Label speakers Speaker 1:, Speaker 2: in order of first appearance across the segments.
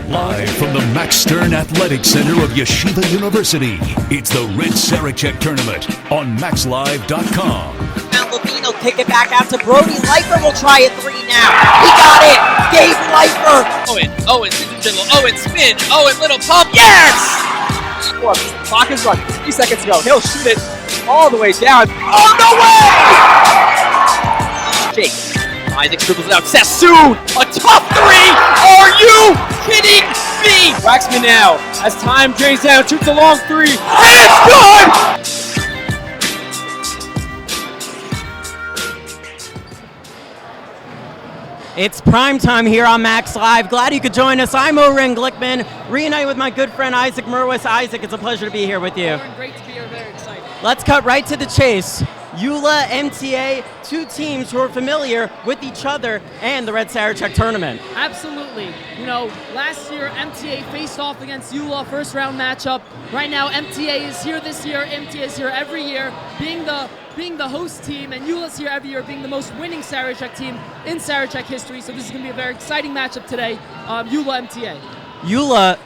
Speaker 1: Live from the Max Stern Athletic Center of Yeshiva University, it's the Red Sarachek Tournament on MaxLive.com.
Speaker 2: Now Levine will kick it back out to Brody. Leifer will try a three now. He got it. Gabe Leifer.
Speaker 3: Owen, Owen, spin. Owen, little pump. Yes!
Speaker 4: Well, clock is running. 3 seconds to go. He'll shoot it all the way down. Oh, no way!
Speaker 3: Jake. Isaac dribbles it out. Sassoon! A tough three! Are you kidding me?
Speaker 4: Waxman now, as time drains down, shoots a long three. And it's good!
Speaker 5: It's prime time here on Max Live. Glad you could join us. I'm Oren Glickman, reunited with my good friend Isaac Merwis. Isaac, it's a pleasure to be here with you.
Speaker 6: Great to be here, very excited.
Speaker 5: Let's cut right to the chase. YULA, MTA, two teams who are familiar with each other and the Red Sarachek tournament.
Speaker 6: Absolutely. You know, last year MTA faced off against YULA, first round matchup. Right now MTA is here this year, MTA is here every year, being the host team, and YULA's here every year being the most winning Sarachek team in Sarachek history. So this is going to be a very exciting matchup today, YULA MTA.
Speaker 5: YULA,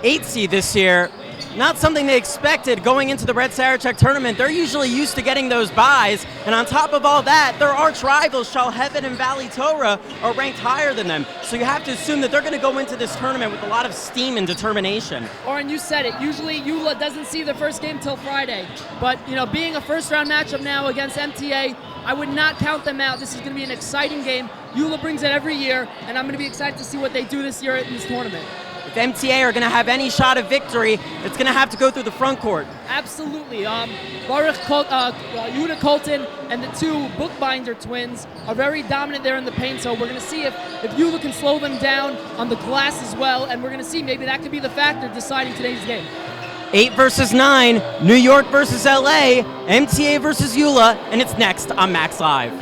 Speaker 5: 8 seed this year. Not something they expected going into the Red Sarachek tournament. They're usually used to getting those buys, and on top of all that, their arch rivals, Shalhevet and Valley Torah, are ranked higher than them. So you have to assume that they're going to go into this tournament with a lot of steam and determination.
Speaker 6: Oren, you said it. Usually YULA doesn't see the first game till Friday, but you know, being a first round matchup now against MTA, I would not count them out. This is going to be an exciting game. YULA brings it every year, and I'm going to be excited to see what they do this year in this tournament.
Speaker 5: If MTA are going to have any shot of victory, it's going to have to go through the front court.
Speaker 6: Absolutely. Yehuda Colton and the two Bookbinder twins are very dominant there in the paint, so we're going to see if YULA can slow them down on the glass as well, and we're going to see maybe that could be the factor deciding today's game.
Speaker 5: 8 versus 9, New York versus LA, MTA versus YULA, and it's next on Max Live.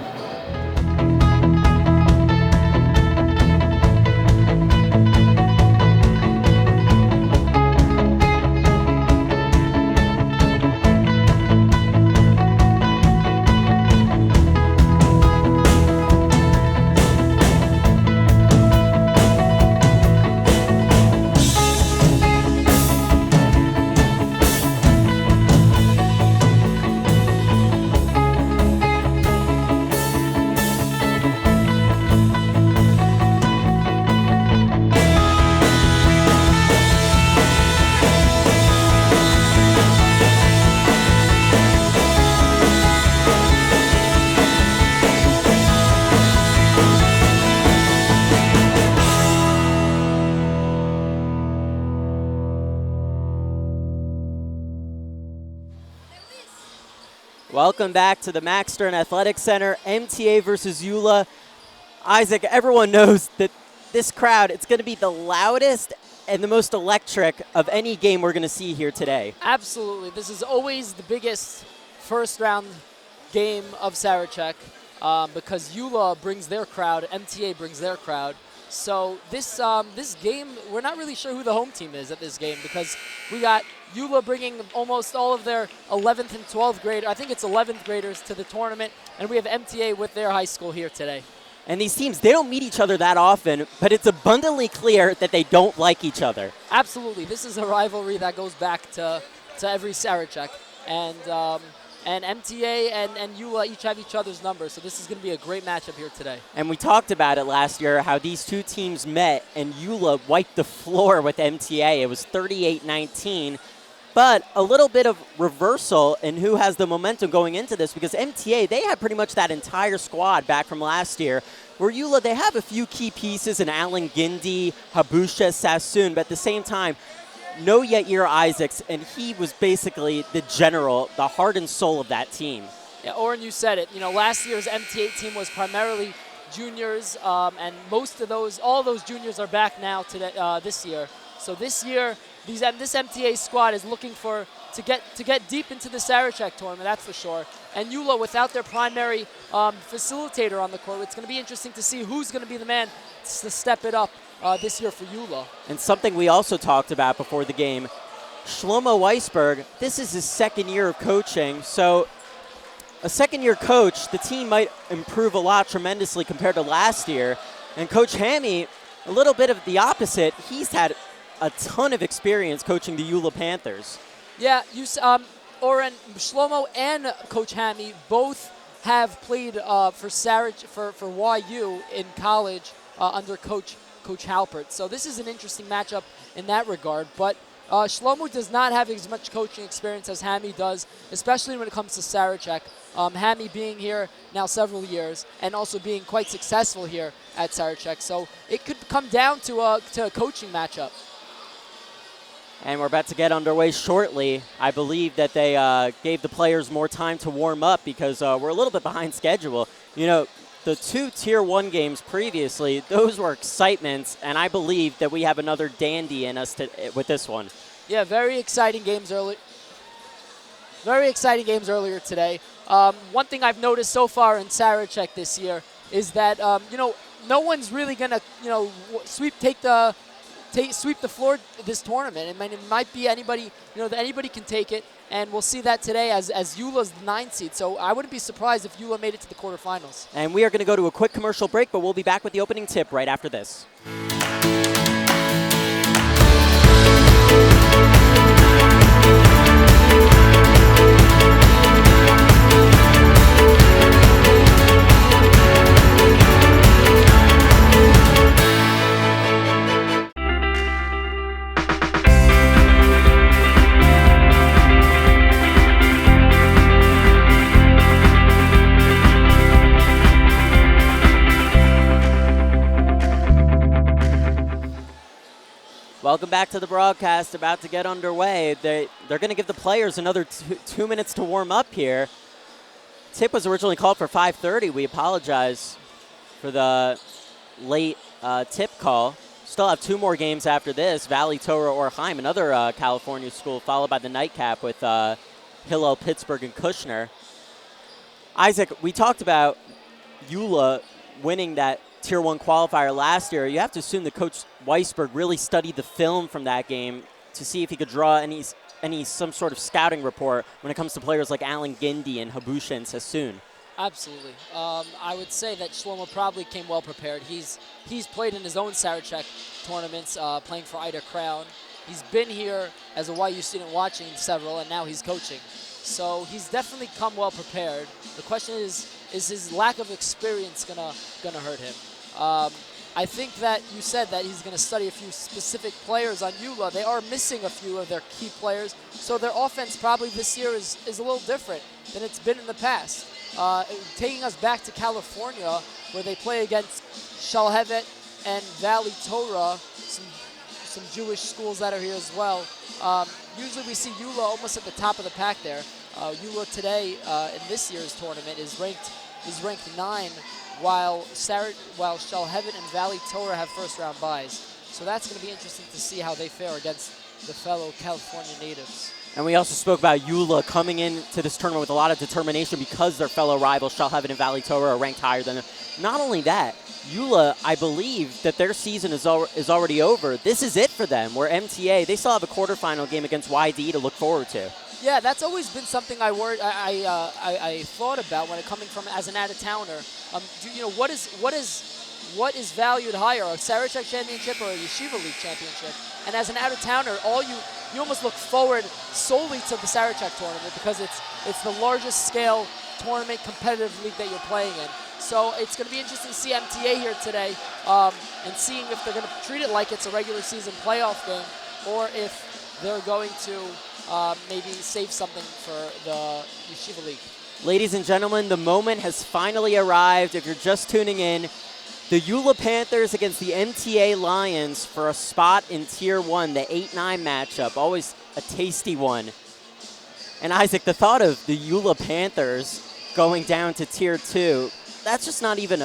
Speaker 5: Welcome back to the Max Stern Athletic Center, MTA versus YULA. Isaac, everyone knows that this crowd, it's going to be the loudest and the most electric of any game we're going to see here today.
Speaker 7: Absolutely. This is always the biggest first round game of Sarachek because YULA brings their crowd, MTA brings their crowd. So this game, we're not really sure who the home team is at this game because we got YULA bringing almost all of their 11th and 12th graders, I think it's 11th graders to the tournament, and we have MTA with their high school here today.
Speaker 5: And these teams, they don't meet each other that often, but it's abundantly clear that they don't like each other.
Speaker 7: Absolutely. This is a rivalry that goes back to every Sarachek. And MTA and YULA each have each other's numbers, so this is going to be a great matchup here today.
Speaker 5: And we talked about it last year, how these two teams met, and YULA wiped the floor with MTA. It was 38-19, but a little bit of reversal in who has the momentum going into this, because MTA, they had pretty much that entire squad back from last year, where YULA, they have a few key pieces in Alan Gindi, Habusha, Sassoon, but at the same time, no Yair Isaacs, and he was basically the general, the heart and soul of that team.
Speaker 7: Yeah, Oren, you said it. You know, last year's MTA team was primarily juniors, and all those juniors are back now this year. So this year, this MTA squad is looking to get deep into the Sarachek tournament, that's for sure. And YULA, without their primary facilitator on the court, it's going to be interesting to see who's going to be the man to step it up this year for YULA.
Speaker 5: And something we also talked about before the game, Shlomo Weisberg, this is his second year of coaching, so a second-year coach, the team might improve a lot tremendously compared to last year. And Coach Hammy, a little bit of the opposite. He's had a ton of experience coaching the YULA Panthers.
Speaker 7: Yeah, Oren, Shlomo and Coach Hammy both have played for YU in college under Coach Halpert. So this is an interesting matchup in that regard. But Shlomo does not have as much coaching experience as Hammy does, especially when it comes to Sarachek. Hammy being here now several years and also being quite successful here at Sarachek. So it could come down to a coaching matchup.
Speaker 5: And we're about to get underway shortly. I believe that they gave the players more time to warm up because we're a little bit behind schedule. You know, the 2 Tier 1 games previously, those were excitements, and I believe that we have another dandy in us with this one.
Speaker 7: Yeah, very exciting games earlier today. One thing I've noticed so far in Sarachek this year is that, no one's really going to, sweep the floor this tournament. I mean, it might be anybody, anybody can take it, and we'll see that today as YULA's the 9th seed. So I wouldn't be surprised if YULA made it to the quarterfinals.
Speaker 5: And we are going to go to a quick commercial break, but we'll be back with the opening tip right after this. Welcome back to the broadcast. About to get underway. They're going to give the players another 2 minutes to warm up here. Tip was originally called for 5:30. We apologize for the late tip call. Still have 2 more games after this. Valley, Torah, Orheim, another California school, followed by the nightcap with Hillel, Pittsburgh, and Kushner. Isaac, we talked about YULA winning that Tier 1 qualifier last year. You have to assume that Coach Weisberg really studied the film from that game to see if he could draw some sort of scouting report when it comes to players like Alan Gindi and Habusha and Sassoon.
Speaker 7: Absolutely. I would say that Shlomo probably came well prepared. He's played in his own Sarachek tournaments, playing for Ida Crown. He's been here as a YU student watching several, and now he's coaching. So he's definitely come well prepared. The question is his lack of experience gonna hurt him? I think that you said that he's going to study a few specific players on YULA. They are missing a few of their key players, so their offense probably this year is a little different than it's been in the past. Taking us back to California, where they play against Shalhevet and Valley Torah, some Jewish schools that are here as well. Usually we see YULA almost at the top of the pack there. YULA today in this year's tournament is ranked 9. While Shalhevet and Valley Torah have first-round byes. So that's going to be interesting to see how they fare against the fellow California natives.
Speaker 5: And we also spoke about YULA coming into this tournament with a lot of determination because their fellow rivals, Shalhevet and Valley Torah, are ranked higher than them. Not only that, YULA, I believe that their season is already over. This is it for them, where MTA, they still have a quarterfinal game against YD to look forward to.
Speaker 7: Yeah, that's always been something I thought about when it coming from as an out-of-towner. What is valued higher, a Sarachek championship or a Yeshiva League championship? And as an out-of-towner, you almost look forward solely to the Sarachek tournament because it's the largest scale tournament competitive league that you're playing in. So it's going to be interesting to see MTA here today and seeing if they're going to treat it like it's a regular season playoff game or if they're going to maybe save something for the Yeshiva League.
Speaker 5: Ladies and gentlemen, the moment has finally arrived. If you're just tuning in, the YULA Panthers against the MTA Lions for a spot in Tier 1, the 8-9 matchup. Always a tasty one. And Isaac, the thought of the YULA Panthers going down to Tier 2, that's just not even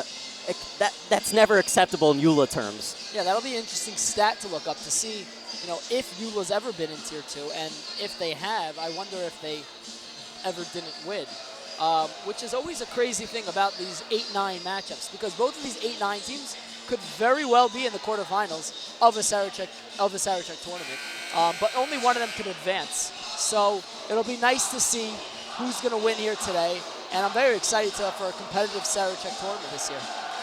Speaker 5: that's never acceptable in YULA terms.
Speaker 7: Yeah, that'll be an interesting stat to look up to see, if YULA's ever been in Tier 2, and if they have, I wonder if they ever didn't win. Which is always a crazy thing about these 8-9 matchups, because both of these 8-9 teams could very well be in the quarterfinals of a Sarachek tournament, but only one of them can advance. So it'll be nice to see who's going to win here today, and I'm very excited for a competitive Sarachek tournament this year.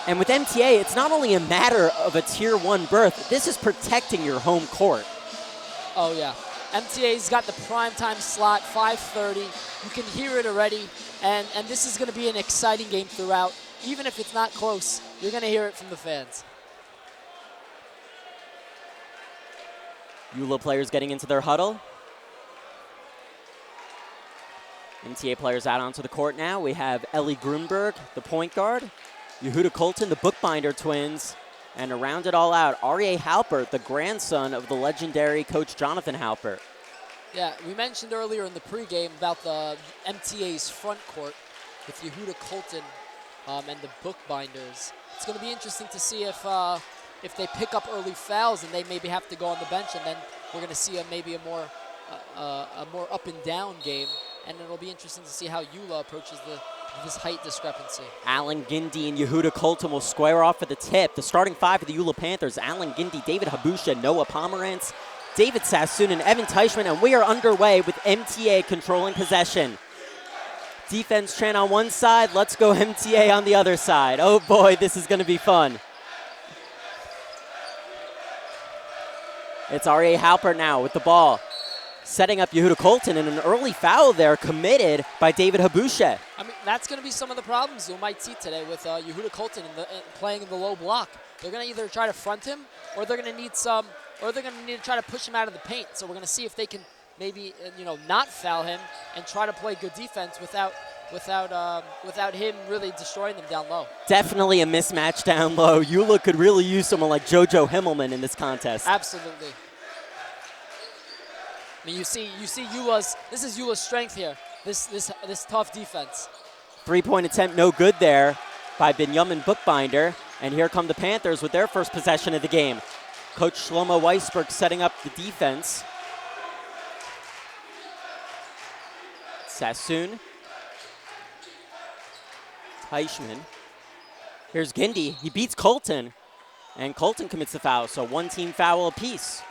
Speaker 5: And with MTA, it's not only a matter of a Tier 1 berth, this is protecting your home court.
Speaker 7: Oh, yeah. MTA's got the primetime slot, 5:30. You can hear it already, and this is going to be an exciting game throughout. Even if it's not close, you're going to hear it from the fans.
Speaker 5: YULA players getting into their huddle. MTA players out onto the court now. We have Ellie Grunberg, the point guard. Yehuda Colton, the bookbinder twins. And to round it all out, Aryeh Halpert, the grandson of the legendary coach Jonathan Halpert.
Speaker 7: Yeah, we mentioned earlier in the pregame about the MTA's front court with Yehuda Colton and the bookbinders. It's going to be interesting to see if they pick up early fouls and they maybe have to go on the bench, and then we're going to see maybe a more up and down game. And it'll be interesting to see how YULA approaches this height discrepancy.
Speaker 5: Alan Gindi and Yehuda Colton will square off for the tip. The starting five for the YULA Panthers: Alan Gindi, David Habusha, Noah Pomerantz, David Sassoon, and Evan Teichman. And we are underway with MTA controlling possession. Defense Tran on one side, let's go MTA on the other side. Oh boy, this is going to be fun. It's Aryeh Halpert now with the ball, setting up Yehuda Colton, and an early foul there committed by David Habusha.
Speaker 7: I mean, that's going to be some of the problems you might see today with Yehuda Colton playing in the low block. They're going to either try to front him, or they're going to need to try to push him out of the paint. So we're going to see if they can maybe not foul him and try to play good defense without him really destroying them down low. Definitely
Speaker 5: a mismatch down low. YULA could really use someone like JoJo Himmelman in this contest.
Speaker 7: Absolutely. I mean, you see this is YULA's strength here. This tough defense.
Speaker 5: 3-point attempt, no good there by Benjamin Bookbinder. And here come the Panthers with their first possession of the game. Coach Shlomo Weisberg setting up the defense. Sassoon. Teichman. Here's Gindi. He beats Colton. And Colton commits the foul, so one team foul apiece.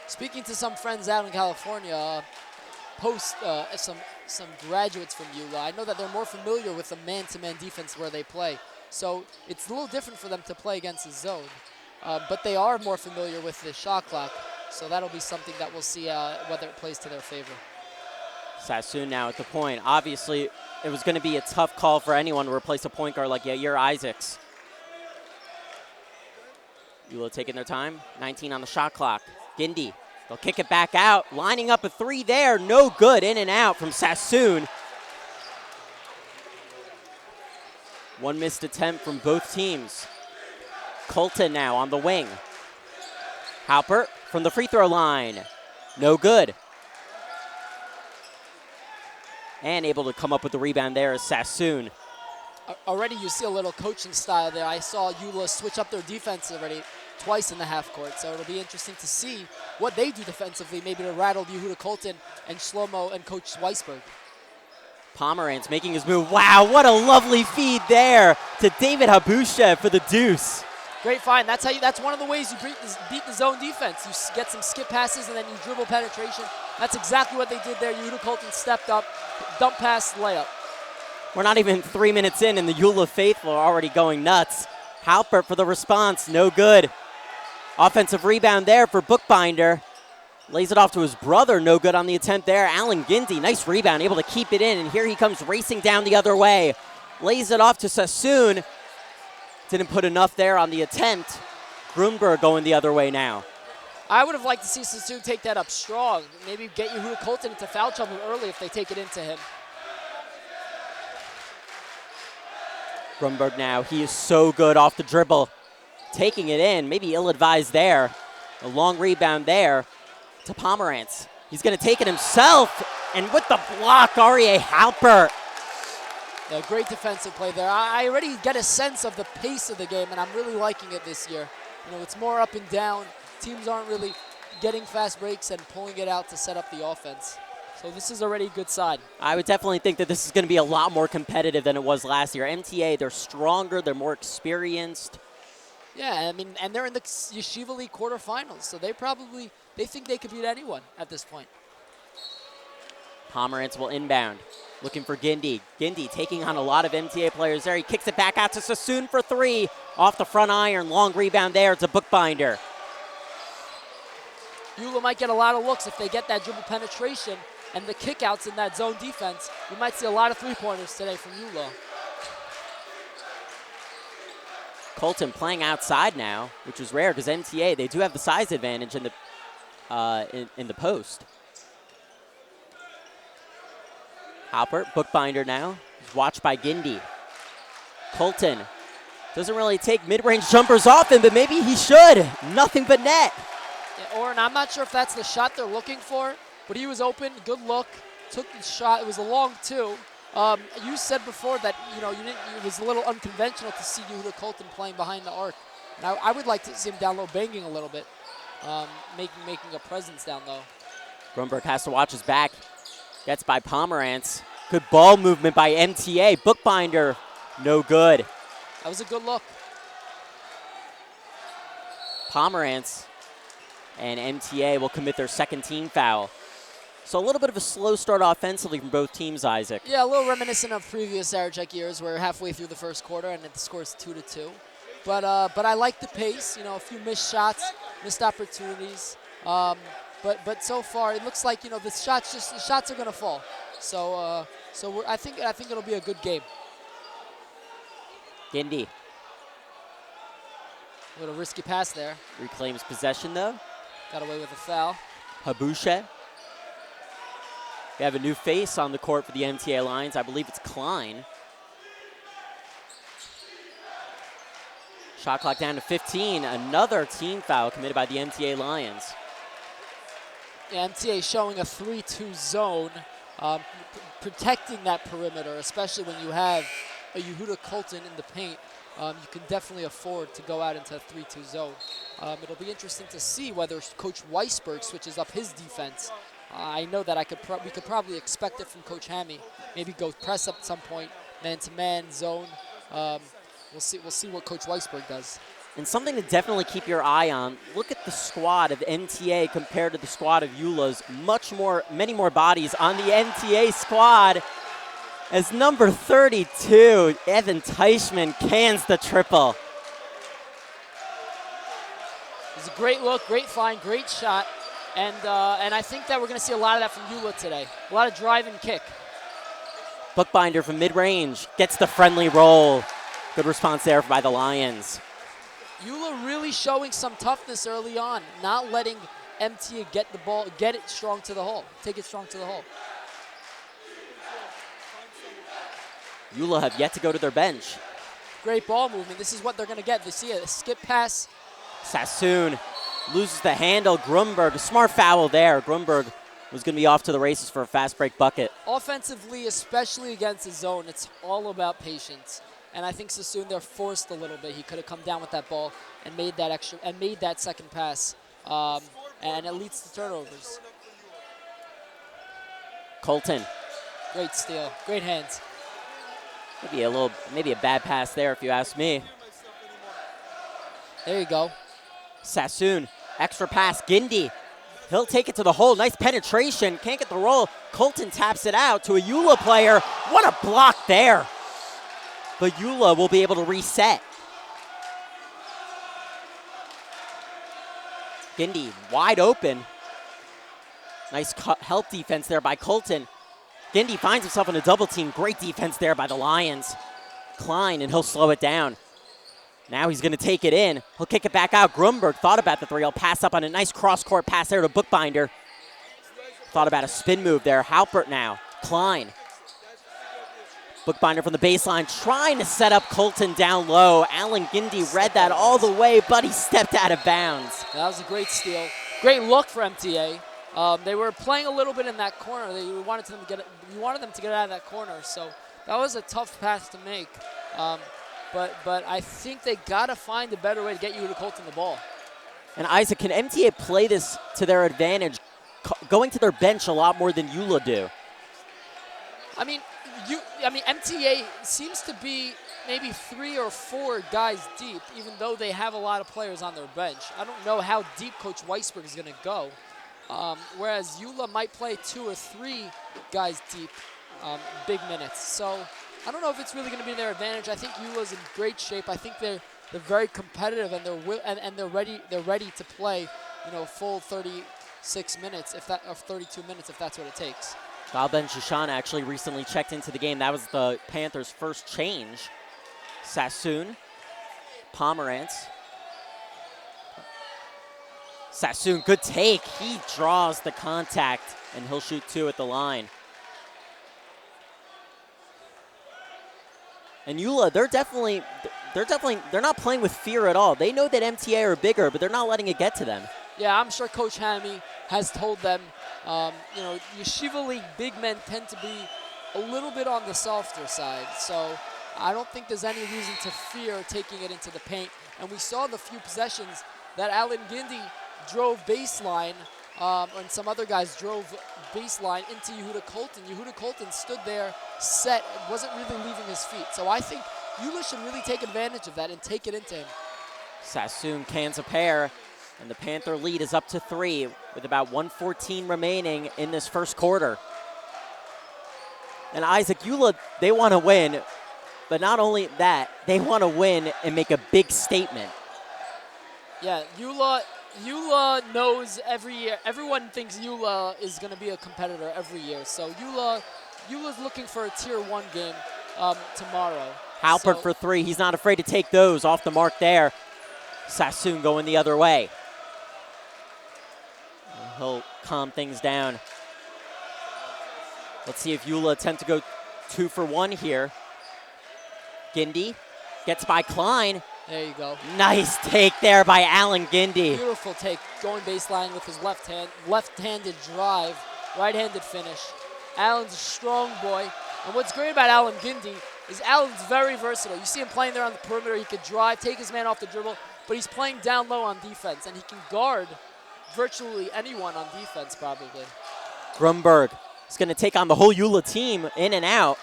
Speaker 7: Speaking to some friends out in California, some graduates from YULA, I know that they're more familiar with the man-to-man defense where they play. So it's a little different for them to play against the zone. But they are more familiar with the shot clock. So that'll be something that we'll see whether it plays to their favor.
Speaker 5: Sassoon now at the point. Obviously, it was going to be a tough call for anyone to replace a point guard like Yair Isaacs. YULA taking their time. 19 on the shot clock. Gindi, they'll kick it back out. Lining up a three there. No good. In and out from Sassoon. One missed attempt from both teams. Colton now on the wing. Halpert from the free throw line. No good. And able to come up with the rebound there is Sassoon.
Speaker 7: Already you see a little coaching style there. I saw YULA switch up their defense already twice in the half court. So it'll be interesting to see what they do defensively, maybe to rattle Yehuda Colton and Shlomo and Coach Weisberg.
Speaker 5: Pomerantz making his move. Wow, what a lovely feed there to David Habusha for the deuce.
Speaker 7: Great find. That's one of the ways you beat the zone defense. You get some skip passes and then you dribble penetration. That's exactly what they did there. Yehuda Colton stepped up, dump pass, layup.
Speaker 5: We're not even 3 minutes in, and the YULA faithful are already going nuts. Halpert for the response, no good. Offensive rebound there for Bookbinder. Lays it off to his brother, no good on the attempt there. Alan Gindi, nice rebound, able to keep it in, and here he comes racing down the other way. Lays it off to Sassoon. Didn't put enough there on the attempt. Grunberg going the other way now.
Speaker 7: I would have liked to see Sassoon take that up strong. Maybe get Yehuda Colton into foul trouble early if they take it into him.
Speaker 5: Grunberg now, he is so good off the dribble. Taking it in, maybe ill-advised there. A long rebound there to Pomerantz. He's going to take it himself, and with the block, Aryeh Halpert.
Speaker 7: Yeah, great defensive play there. I already get a sense of the pace of the game, and I'm really liking it this year. It's more up and down. Teams aren't really getting fast breaks and pulling it out to set up the offense. So this is already a good side.
Speaker 5: I would definitely think that this is going to be a lot more competitive than it was last year. MTA, they're stronger, they're more experienced.
Speaker 7: Yeah, I mean, and they're in the Yeshiva League quarterfinals, so they think they could beat anyone at this point.
Speaker 5: Pomerantz will inbound. Looking for Gindi. Gindi taking on a lot of MTA players there. He kicks it back out to Sassoon for three. Off the front iron. Long rebound there to Bookbinder.
Speaker 7: YULA might get a lot of looks if they get that dribble penetration and the kickouts in that zone defense. We might see a lot of three-pointers today from YULA.
Speaker 5: Colton playing outside now, which is rare because MTA, they do have the size advantage in the post. Halpert, Bookbinder now. He's watched by Gindi. Colton doesn't really take mid-range jumpers often, but maybe he should. Nothing but net.
Speaker 7: Yeah, Oren, I'm not sure if that's the shot they're looking for, but he was open, good look, took the shot. It was a long two. You said before that it was a little unconventional to see YULA Colton playing behind the arc. And I would like to see him down low banging a little bit, making a presence down low.
Speaker 5: Grunberg has to watch his back. Gets by Pomerantz. Good ball movement by MTA. Bookbinder, no good.
Speaker 7: That was a good look.
Speaker 5: Pomerantz and MTA will commit their second team foul. So a little bit of a slow start offensively from both teams, Isaac.
Speaker 7: Yeah, a little reminiscent of previous Sarachek years where halfway through the first quarter and the score's 2-2. But I like the pace. A few missed shots, missed opportunities. But so far it looks like the shots are gonna fall. So I think it'll be a good game.
Speaker 5: Gindi
Speaker 7: A little risky pass there.
Speaker 5: reclaims possession though.
Speaker 7: Got away with a foul.
Speaker 5: Habushe. We have a new face on the court for the MTA Lions. I believe it's Klein. Shot clock down to 15. Another team foul committed by the MTA Lions.
Speaker 7: Yeah, MTA showing a 3-2 zone, protecting that perimeter, especially when you have a YULA Colton in the paint. You can definitely afford to go out into a 3-2 zone. It'll be interesting to see whether Coach Weisberg switches up his defense. I know that we could probably expect it from Coach Hammy. Maybe go press up at some point, man-to-man zone. We'll see what Coach Weisberg does.
Speaker 5: And something to definitely keep your eye on, look at the squad of MTA compared to the squad of YULA's. Many more bodies on the MTA squad. As number 32, Evan Teichman cans the triple.
Speaker 7: It was a great look, great find, great shot. And I think that we're going to see a lot of that from YULA today. A lot of drive and kick.
Speaker 5: Bookbinder from mid-range gets the friendly roll. Good response there by the Lions.
Speaker 7: YULA really showing some toughness early on, not letting MTA get the ball, get it strong to the hole, take it strong to the hole.
Speaker 5: YULA have yet to go to their bench.
Speaker 7: Great ball movement. This is what they're going to get. They see a skip pass.
Speaker 5: Sassoon loses the handle. Grunberg, a smart foul there. Grunberg was going to be off to the races for a fast break bucket.
Speaker 7: Offensively, especially against the zone, it's all about patience. And I think Sassoon there forced a little bit. He could have come down with that ball and made that second pass, and it leads to turnovers.
Speaker 5: Colton.
Speaker 7: Great steal, great hands.
Speaker 5: Maybe a bad pass there if you ask me.
Speaker 7: There you go.
Speaker 5: Sassoon, extra pass, Gindi. He'll take it to the hole, nice penetration, can't get the roll. Colton taps it out to a YULA player. What a block there. But YULA will be able to reset. Gindi wide open. Nice help defense there by Colton. Gindi finds himself in a double team. Great defense there by the Lions. Klein, and he'll slow it down. Now he's going to take it in. He'll kick it back out. Grunberg thought about the three. He'll pass up on a nice cross-court pass there to Bookbinder. Thought about a spin move there. Halpert now. Klein. Bookbinder from the baseline, trying to set up Colton down low. Alan Gindi read that all the way, but he stepped out of bounds.
Speaker 7: That was a great steal. Great look for MTA. They were playing a little bit in that corner. You wanted them to get out of that corner, so that was a tough pass to make. But I think they got to find a better way to get YULA Colton the ball.
Speaker 5: And Isaac, can MTA play this to their advantage, going to their bench a lot more than YULA do?
Speaker 7: I mean, MTA seems to be maybe 3 or 4 guys deep, even though they have a lot of players on their bench. I don't know how deep Coach Weisberg is going to go. Whereas YULA might play 2 or 3 guys deep. big minutes. So I don't know if it's really going to be their advantage. I think YULA's in great shape. I think they're very competitive and they're ready to play, full 36 minutes or 32 minutes if that's what it takes.
Speaker 5: Gal Ben-Shushan actually recently checked into the game. That was the Panthers' first change. Sassoon, Pomerantz. Sassoon, good take. He draws the contact, and he'll shoot 2 at the line. And YULA, they're not playing with fear at all. They know that MTA are bigger, but they're not letting it get to them.
Speaker 7: Yeah, I'm sure Coach Hammy has told them, Yeshiva League big men tend to be a little bit on the softer side. So I don't think there's any reason to fear taking it into the paint. And we saw the few possessions that Alan Gindi drove baseline, and some other guys drove baseline into Yehuda Colton. Yehuda Colton stood there set, wasn't really leaving his feet. So I think YULA should really take advantage of that and take it into him.
Speaker 5: Sassoon cans a pair, and the Panther lead is up to 3 with about 1:14 remaining in this first quarter. And Isaac, YULA, they want to win, but not only that, they want to win and make a big statement.
Speaker 7: Yeah, YULA knows every year. Everyone thinks YULA is going to be a competitor every year. So YULA's looking for a Tier 1 game tomorrow.
Speaker 5: Halpert for 3. He's not afraid to take those off the mark there. Sassoon going the other way. And he'll calm things down. Let's see if YULA attempt to go 2 for 1 here. Gindi gets by Klein.
Speaker 7: There you go.
Speaker 5: Nice take there by Alan Gindi.
Speaker 7: Beautiful take, going baseline with his left-handed drive, right-handed finish. Alan's a strong boy. And what's great about Alan Gindi is Alan's very versatile. You see him playing there on the perimeter. He could drive, take his man off the dribble, but he's playing down low on defense, and he can guard virtually anyone on defense probably.
Speaker 5: Grunberg is going to take on the whole YULA team in and out.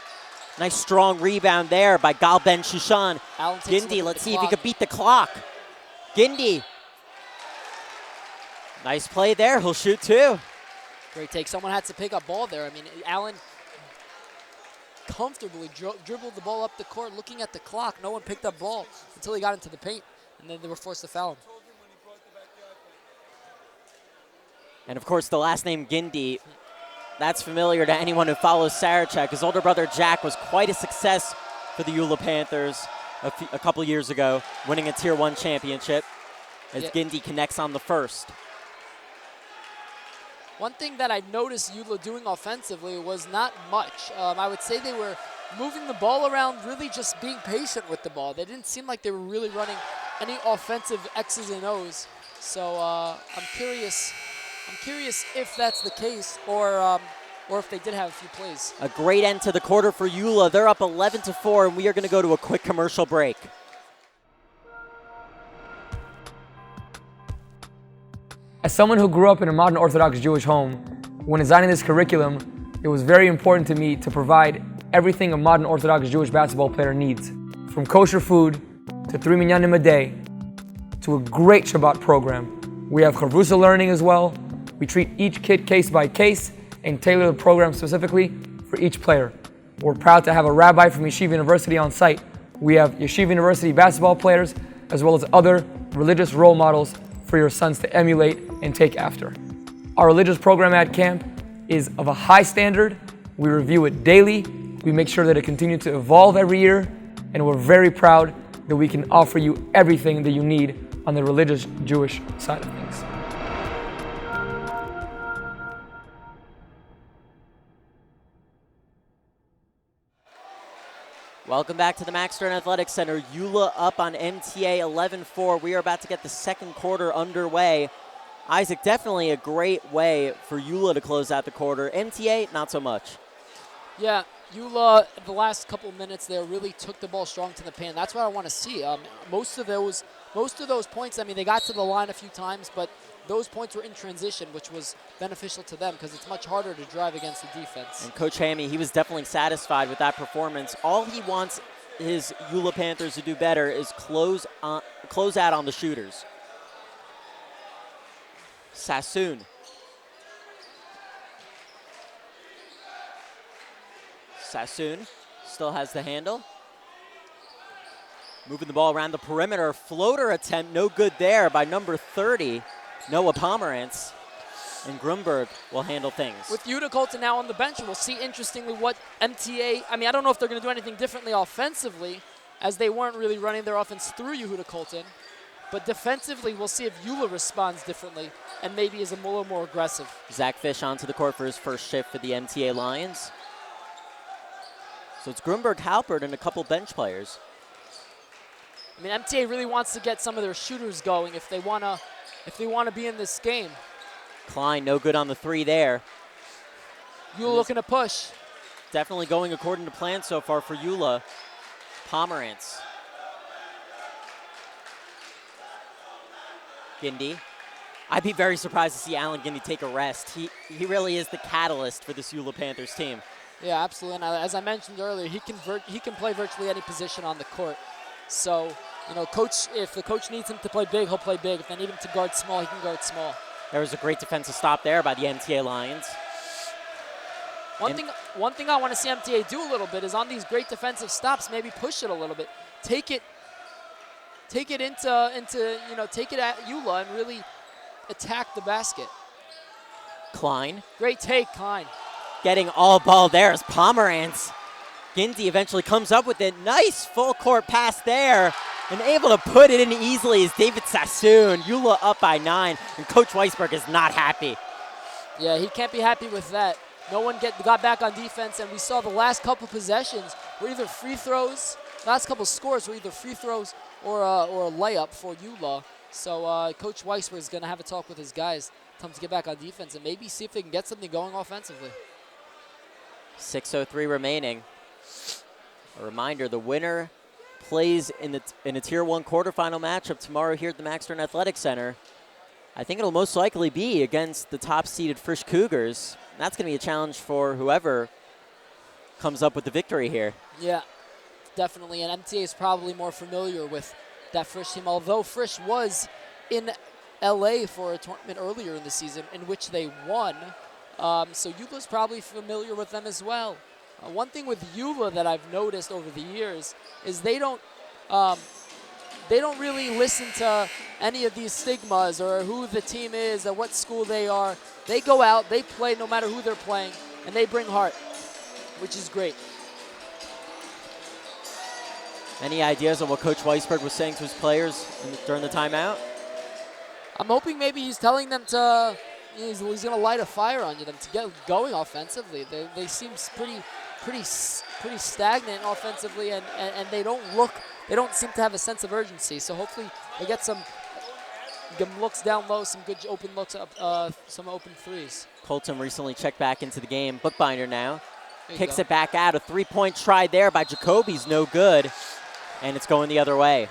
Speaker 5: Nice strong rebound there by Gal Ben-Shushan. Gindi, let's see if he can beat the clock. Gindi. Nice play there. He'll shoot 2.
Speaker 7: Great take. Someone had to pick up ball there. I mean, Allen comfortably dribbled the ball up the court looking at the clock. No one picked up ball until he got into the paint, and then they were forced to foul him.
Speaker 5: And, of course, the last name Gindi, that's familiar to anyone who follows Sarachek. His older brother Jack was quite a success for the YULA Panthers a couple years ago, winning a Tier 1 championship as Gindi connects on the first.
Speaker 7: One thing that I noticed YULA doing offensively was not much. I would say they were moving the ball around, really just being patient with the ball. They didn't seem like they were really running any offensive X's and O's. So I'm curious if that's the case, or if they did have a few plays.
Speaker 5: A great end to the quarter for YULA. They're up 11-4, and we are going to go to a quick commercial break.
Speaker 8: As someone who grew up in a modern Orthodox Jewish home, when designing this curriculum, it was very important to me to provide everything a modern Orthodox Jewish basketball player needs. From kosher food, to 3 minyanim a day, to a great Shabbat program. We have Chavrusa learning as well. We treat each kid case by case and tailor the program specifically for each player. We're proud to have a rabbi from Yeshiva University on site. We have Yeshiva University basketball players as well as other religious role models for your sons to emulate and take after. Our religious program at camp is of a high standard. We review it daily. We make sure that it continues to evolve every year, and we're very proud that we can offer you everything that you need on the religious Jewish side of things.
Speaker 5: Welcome back to the Max Stern Athletic Center. YULA up on MTA 11-4. We are about to get the second quarter underway. Isaac, definitely a great way for YULA to close out the quarter. MTA, not so much.
Speaker 7: Yeah, YULA, the last couple minutes there, really took the ball strong to the paint. That's what I want to see. Most of those points, I mean, they got to the line a few times, but those points were in transition, which was beneficial to them because it's much harder to drive against the defense.
Speaker 5: And Coach Hammy, he was definitely satisfied with that performance. All he wants his YULA Panthers to do better is close out on the shooters. Sassoon. Sassoon still has the handle. Moving the ball around the perimeter. Floater attempt, no good there by number 30, Noah Pomerantz. And Grunberg will handle things.
Speaker 7: With Yuta Colton now on the bench, we'll see interestingly what MTA, I don't know if they're going to do anything differently offensively, as they weren't really running their offense through Yehuda Colton. But defensively, we'll see if YULA responds differently and maybe is a little more aggressive.
Speaker 5: Zach Fish onto the court for his first shift for the MTA Lions. So it's Grunberg, Halpert, and a couple bench players.
Speaker 7: MTA really wants to get some of their shooters going if they want to be in this game.
Speaker 5: Klein, no good on the 3 there.
Speaker 7: YULA looking to push.
Speaker 5: Definitely going according to plan so far for YULA. Pomerantz. Gindy. I'd be very surprised to see Allen Gindy take a rest. He really is the catalyst for this YULA Panthers team.
Speaker 7: Yeah, absolutely. And as I mentioned earlier, he can play virtually any position on the court. So, if the coach needs him to play big, he'll play big. If they need him to guard small, he can guard small.
Speaker 5: There was a great defensive stop there by the MTA Lions.
Speaker 7: One thing I want to see MTA do a little bit is on these great defensive stops, maybe push it a little bit. Take it take it at YULA and really attack the basket.
Speaker 5: Klein.
Speaker 7: Great take, Klein.
Speaker 5: Getting all ball there is Pomerantz. Gindy eventually comes up with it. Nice full court pass there. And able to put it in easily is David Sassoon. YULA up by 9, and Coach Weisberg is not happy.
Speaker 7: Yeah, he can't be happy with that. No one got back on defense, and we saw the last couple possessions were either free throws. Last couple scores were either free throws or a layup for YULA. So Coach Weisberg is going to have a talk with his guys, tell them to get back on defense and maybe see if they can get something going offensively.
Speaker 5: 6:03 remaining. A reminder, the winner plays in a Tier 1 quarterfinal matchup tomorrow here at the Max Stern Athletic Center. I think it'll most likely be against the top-seeded Frisch Cougars. That's going to be a challenge for whoever comes up with the victory here.
Speaker 7: Yeah, definitely. And MTA is probably more familiar with that Frisch team, although Frisch was in LA for a tournament earlier in the season in which they won. So YULA's probably familiar with them as well. One thing with YULA that I've noticed over the years is they don't really listen to any of these stigmas or who the team is or what school they are. They go out, they play no matter who they're playing, and they bring heart, which is great.
Speaker 5: Any ideas on what Coach Weisberg was saying to his players during the timeout?
Speaker 7: I'm hoping maybe he's telling them to, he's going to light a fire on them to get going offensively. They seem pretty stagnant offensively, and they don't seem to have a sense of urgency. So hopefully they get some looks down low, some good open looks up, some open threes.
Speaker 5: Colton recently checked back into the game. Bookbinder now kicks it back out. A three-point try there by Jacoby's no good, and it's going the other way.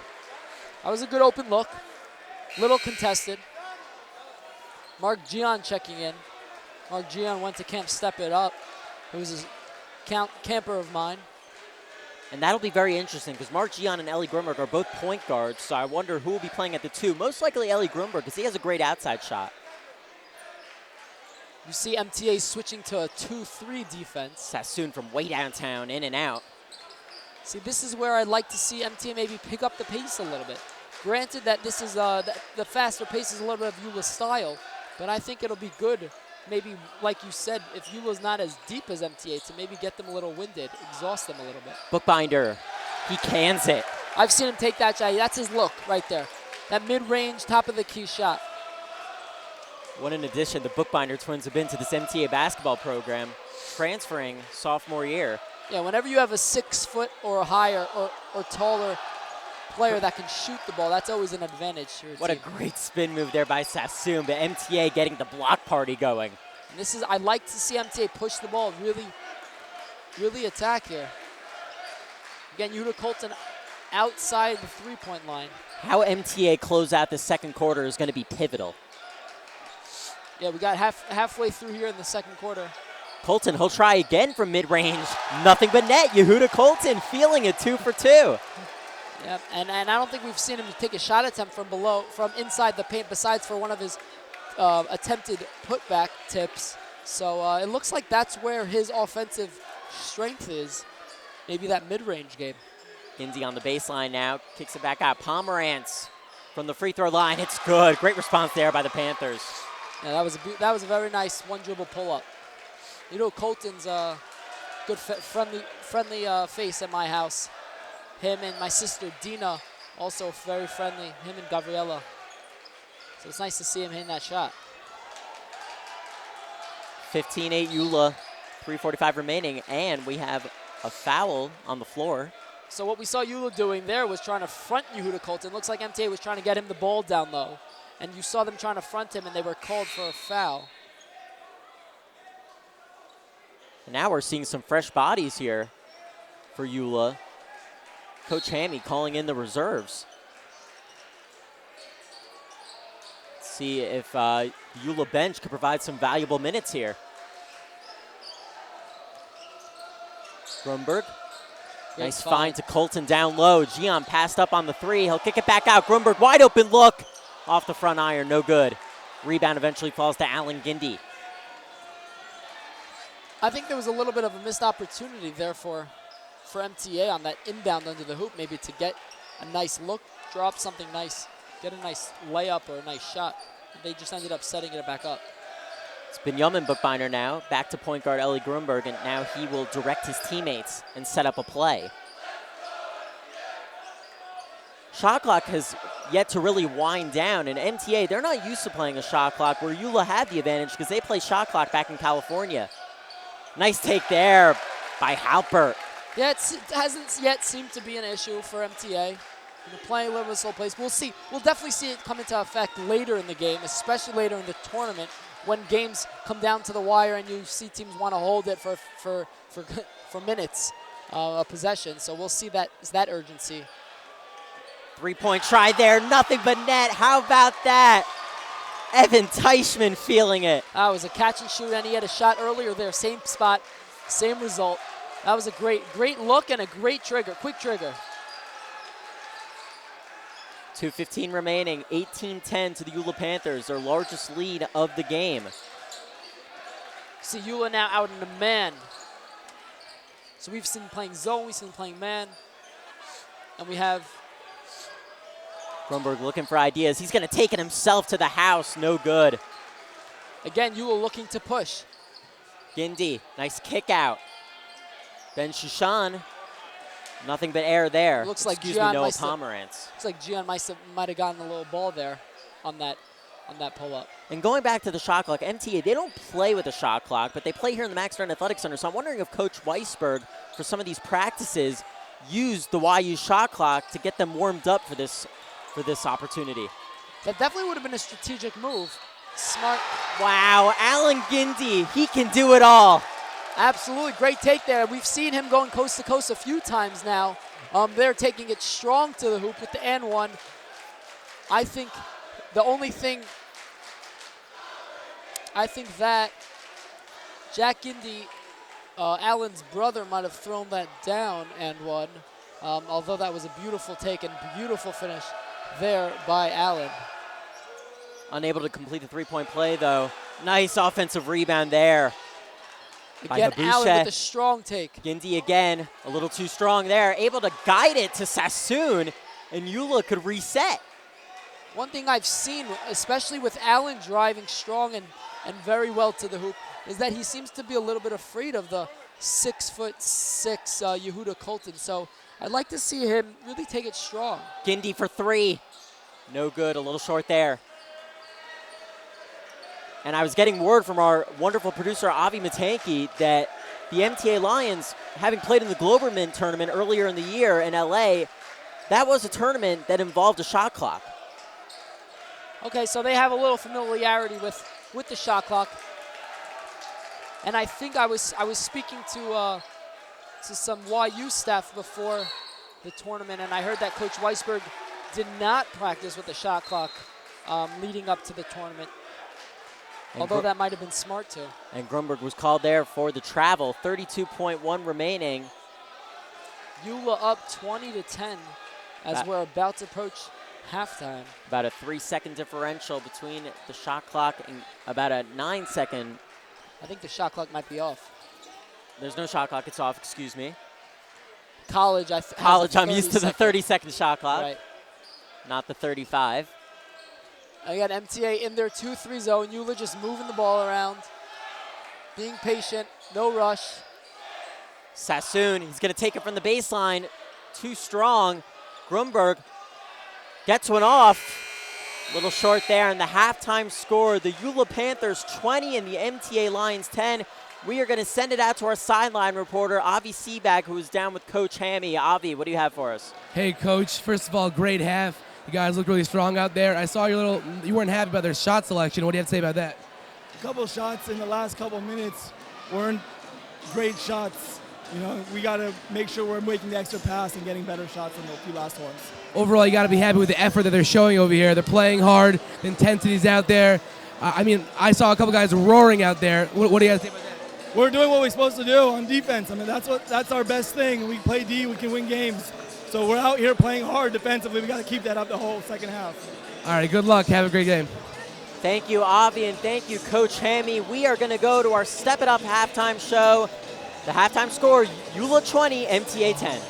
Speaker 7: That was a good open look. Little contested. Mark Gian checking in. Mark Gian went to camp Step It Up. It was a camper of mine.
Speaker 5: And that'll be very interesting because Mark Gian and Ellie Grunberg are both point guards, so I wonder who will be playing at the 2. Most likely Ellie Grunberg because he has a great outside shot.
Speaker 7: You see MTA switching to a 2-3 defense.
Speaker 5: Sassoon from way downtown, in and out.
Speaker 7: See, this is where I'd like to see MTA maybe pick up the pace a little bit. Granted that this is the faster pace is a little bit of YULA's style, but I think it'll be good, maybe like you said, if YULA's not as deep as MTA, to maybe get them a little winded, exhaust them a little bit.
Speaker 5: Bookbinder, he cans it.
Speaker 7: I've seen him take that shot. That's his look right there. That mid-range, top of the key shot.
Speaker 5: What an addition the Bookbinder twins have been to this MTA basketball program, transferring sophomore year.
Speaker 7: Yeah, whenever you have a 6 foot or higher or taller player that can shoot the ball, that's always an advantage to your
Speaker 5: What
Speaker 7: team.
Speaker 5: a great spin move there by Sassoon, but MTA getting the block party going.
Speaker 7: And I like to see MTA push the ball, really attack here. Again, Yuta Colton outside the three-point line.
Speaker 5: How MTA close out the second quarter is going to be pivotal.
Speaker 7: Yeah, we got halfway through here in the second quarter.
Speaker 5: Colton, he'll try again from mid-range. Nothing but net. Yehuda Colton feeling it 2 for 2.
Speaker 7: Yeah, and I don't think we've seen him take a shot attempt from inside the paint, besides for one of his attempted putback tips. So it looks like that's where his offensive strength is maybe that mid-range game.
Speaker 5: Gindy on the baseline now, kicks it back out. Pomerantz from the free throw line. It's good. Great response there by the Panthers.
Speaker 7: Yeah, that was a very nice one dribble pull up. You know, Colton's a good friendly face at my house. Him and my sister Dina also very friendly. Him and Gabriella. So it's nice to see him hitting that shot.
Speaker 5: 15-8 YULA, 3:45 remaining, and we have a foul on the floor.
Speaker 7: So what we saw YULA doing there was trying to front Yehuda Colton. Looks like MTA was trying to get him the ball down low. And you saw them trying to front him, and they were called for a foul.
Speaker 5: And now we're seeing some fresh bodies here for YULA. Coach Hammy calling in the reserves. Let's see if YULA bench could provide some valuable minutes here. Grunberg. Nice find to Colton down low. Gian passed up on the three. He'll kick it back out. Grunberg, wide open look. Off the front iron, no good. Rebound eventually falls to Alan Gindy.
Speaker 7: I think there was a little bit of a missed opportunity there for MTA on that inbound under the hoop, maybe to get a nice look, drop something nice, get a nice layup or a nice shot. They just ended up setting it back up.
Speaker 5: It's Benjamin Bookbinder now, back to point guard Ellie Grunberg, and now he will direct his teammates and set up a play. Shot clock has yet to really wind down, and MTA, they're not used to playing a shot clock where YULA had the advantage because they play shot clock back in California. Nice take there by Halpert.
Speaker 7: Yeah, it hasn't yet seemed to be an issue for MTA. You know, playing a little bit slow pace. We'll see. We'll definitely see it come into effect later in the game, especially later in the tournament when games come down to the wire and you see teams want to hold it for minutes of possession. So we'll see that urgency.
Speaker 5: Three-point try there, nothing but net. How about that? Evan Teichman feeling it.
Speaker 7: That was a catch and shoot, and he had a shot earlier there. Same spot, same result. That was a great look and a great trigger, quick trigger.
Speaker 5: 2:15 remaining, 18-10 to the YULA Panthers, their largest lead of the game.
Speaker 7: See YULA now out in the man. So we've seen playing zone, we've seen playing man, and we have
Speaker 5: Grunberg looking for ideas. He's going to take it himself to the house. No good.
Speaker 7: Again, YULA looking to push.
Speaker 5: Gindy, nice kick out. Ben Shushan, nothing but air there.
Speaker 7: Looks like
Speaker 5: Excuse me, Noah Pomerantz.
Speaker 7: Looks like Gian might have gotten a little ball there on that pull-up.
Speaker 5: And going back to the shot clock, MTA, they don't play with a shot clock, but they play here in the Max Stern Athletic Center. So I'm wondering if Coach Weisberg, for some of these practices, used the YU shot clock to get them warmed up for this opportunity.
Speaker 7: That definitely would have been a strategic move. Smart.
Speaker 5: Wow, Alan Gindy, he can do it all.
Speaker 7: Absolutely, great take there. We've seen him going coast to coast a few times now. They're taking it strong to the hoop with the and one. I think that Jack Gindy, Alan's brother, might have thrown that down and one. Although that was a beautiful take and beautiful finish there by Allen.
Speaker 5: Unable to complete the three-point play, though. Nice offensive rebound there.
Speaker 7: Again, Allen with a strong take.
Speaker 5: Gindy again, a little too strong there. Able to guide it to Sassoon, and YULA could reset.
Speaker 7: One thing I've seen, especially with Allen driving strong and very well to the hoop, is that he seems to be a little bit afraid of the 6'6" Yehuda Colton. So I'd like to see him really take it strong.
Speaker 5: Gindy for three. No good, a little short there. And I was getting word from our wonderful producer, Avi Matanki, that the MTA Lions, having played in the Globerman tournament earlier in the year in LA, that was a tournament that involved a shot clock.
Speaker 7: Okay, so they have a little familiarity with the shot clock. And I think I was speaking to some YU staff before the tournament, and I heard that Coach Weisberg did not practice with the shot clock leading up to the tournament. Although that might have been smart too.
Speaker 5: And Grunberg was called there for the travel. 32.1 remaining.
Speaker 7: YULA up 20-10 as we're about to approach halftime.
Speaker 5: About a 3-second differential between the shot clock and about a 9-second.
Speaker 7: I think the shot clock might be off.
Speaker 5: There's no shot clock. It's off. Excuse me.
Speaker 7: College,
Speaker 5: College, I'm used to the 30-second shot clock,
Speaker 7: Right.
Speaker 5: not the 35.
Speaker 7: I got MTA in their 2-3 zone. YULA just moving the ball around, being patient, no rush.
Speaker 5: Sassoon, he's going to take it from the baseline. Too strong. Grunberg gets one off. A little short there. And the halftime score, the YULA Panthers 20 and the MTA Lions 10. We are going to send it out to our sideline reporter, Avi Seabag, who is down with Coach Hammy. Avi, what do you have for us?
Speaker 9: Hey, Coach. First of all, great half. You guys look really strong out there. I saw you weren't happy about their shot selection. What do you have to say about that?
Speaker 10: A couple shots in the last couple minutes weren't great shots. You know, we got to make sure we're making the extra pass and getting better shots in the few last ones.
Speaker 9: Overall, you got to be happy with the effort that they're showing over here. They're playing hard. The intensity's out there. I saw a couple guys roaring out there. What do you guys think about that?
Speaker 10: We're doing what we're supposed to do on defense. I mean, that's our best thing. We play D, we can win games. So we're out here playing hard defensively. We got to keep that up the whole second half.
Speaker 9: All right, good luck. Have a great game.
Speaker 5: Thank you, Avi, and thank you, Coach Hammy. We are going to go to our Step It Up halftime show. The halftime score, YULA 20, MTA 10.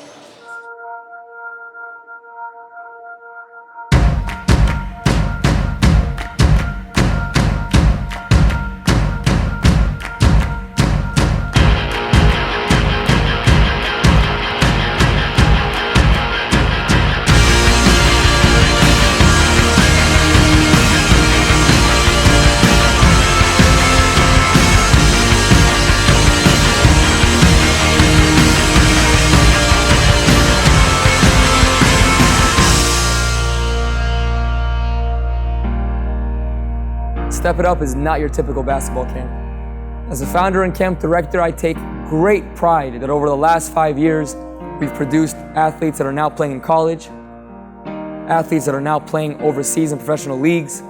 Speaker 8: Step It Up is not your typical basketball camp. As a founder and camp director, I take great pride that over the last 5 years, we've produced athletes that are now playing in college, athletes that are now playing overseas in professional leagues.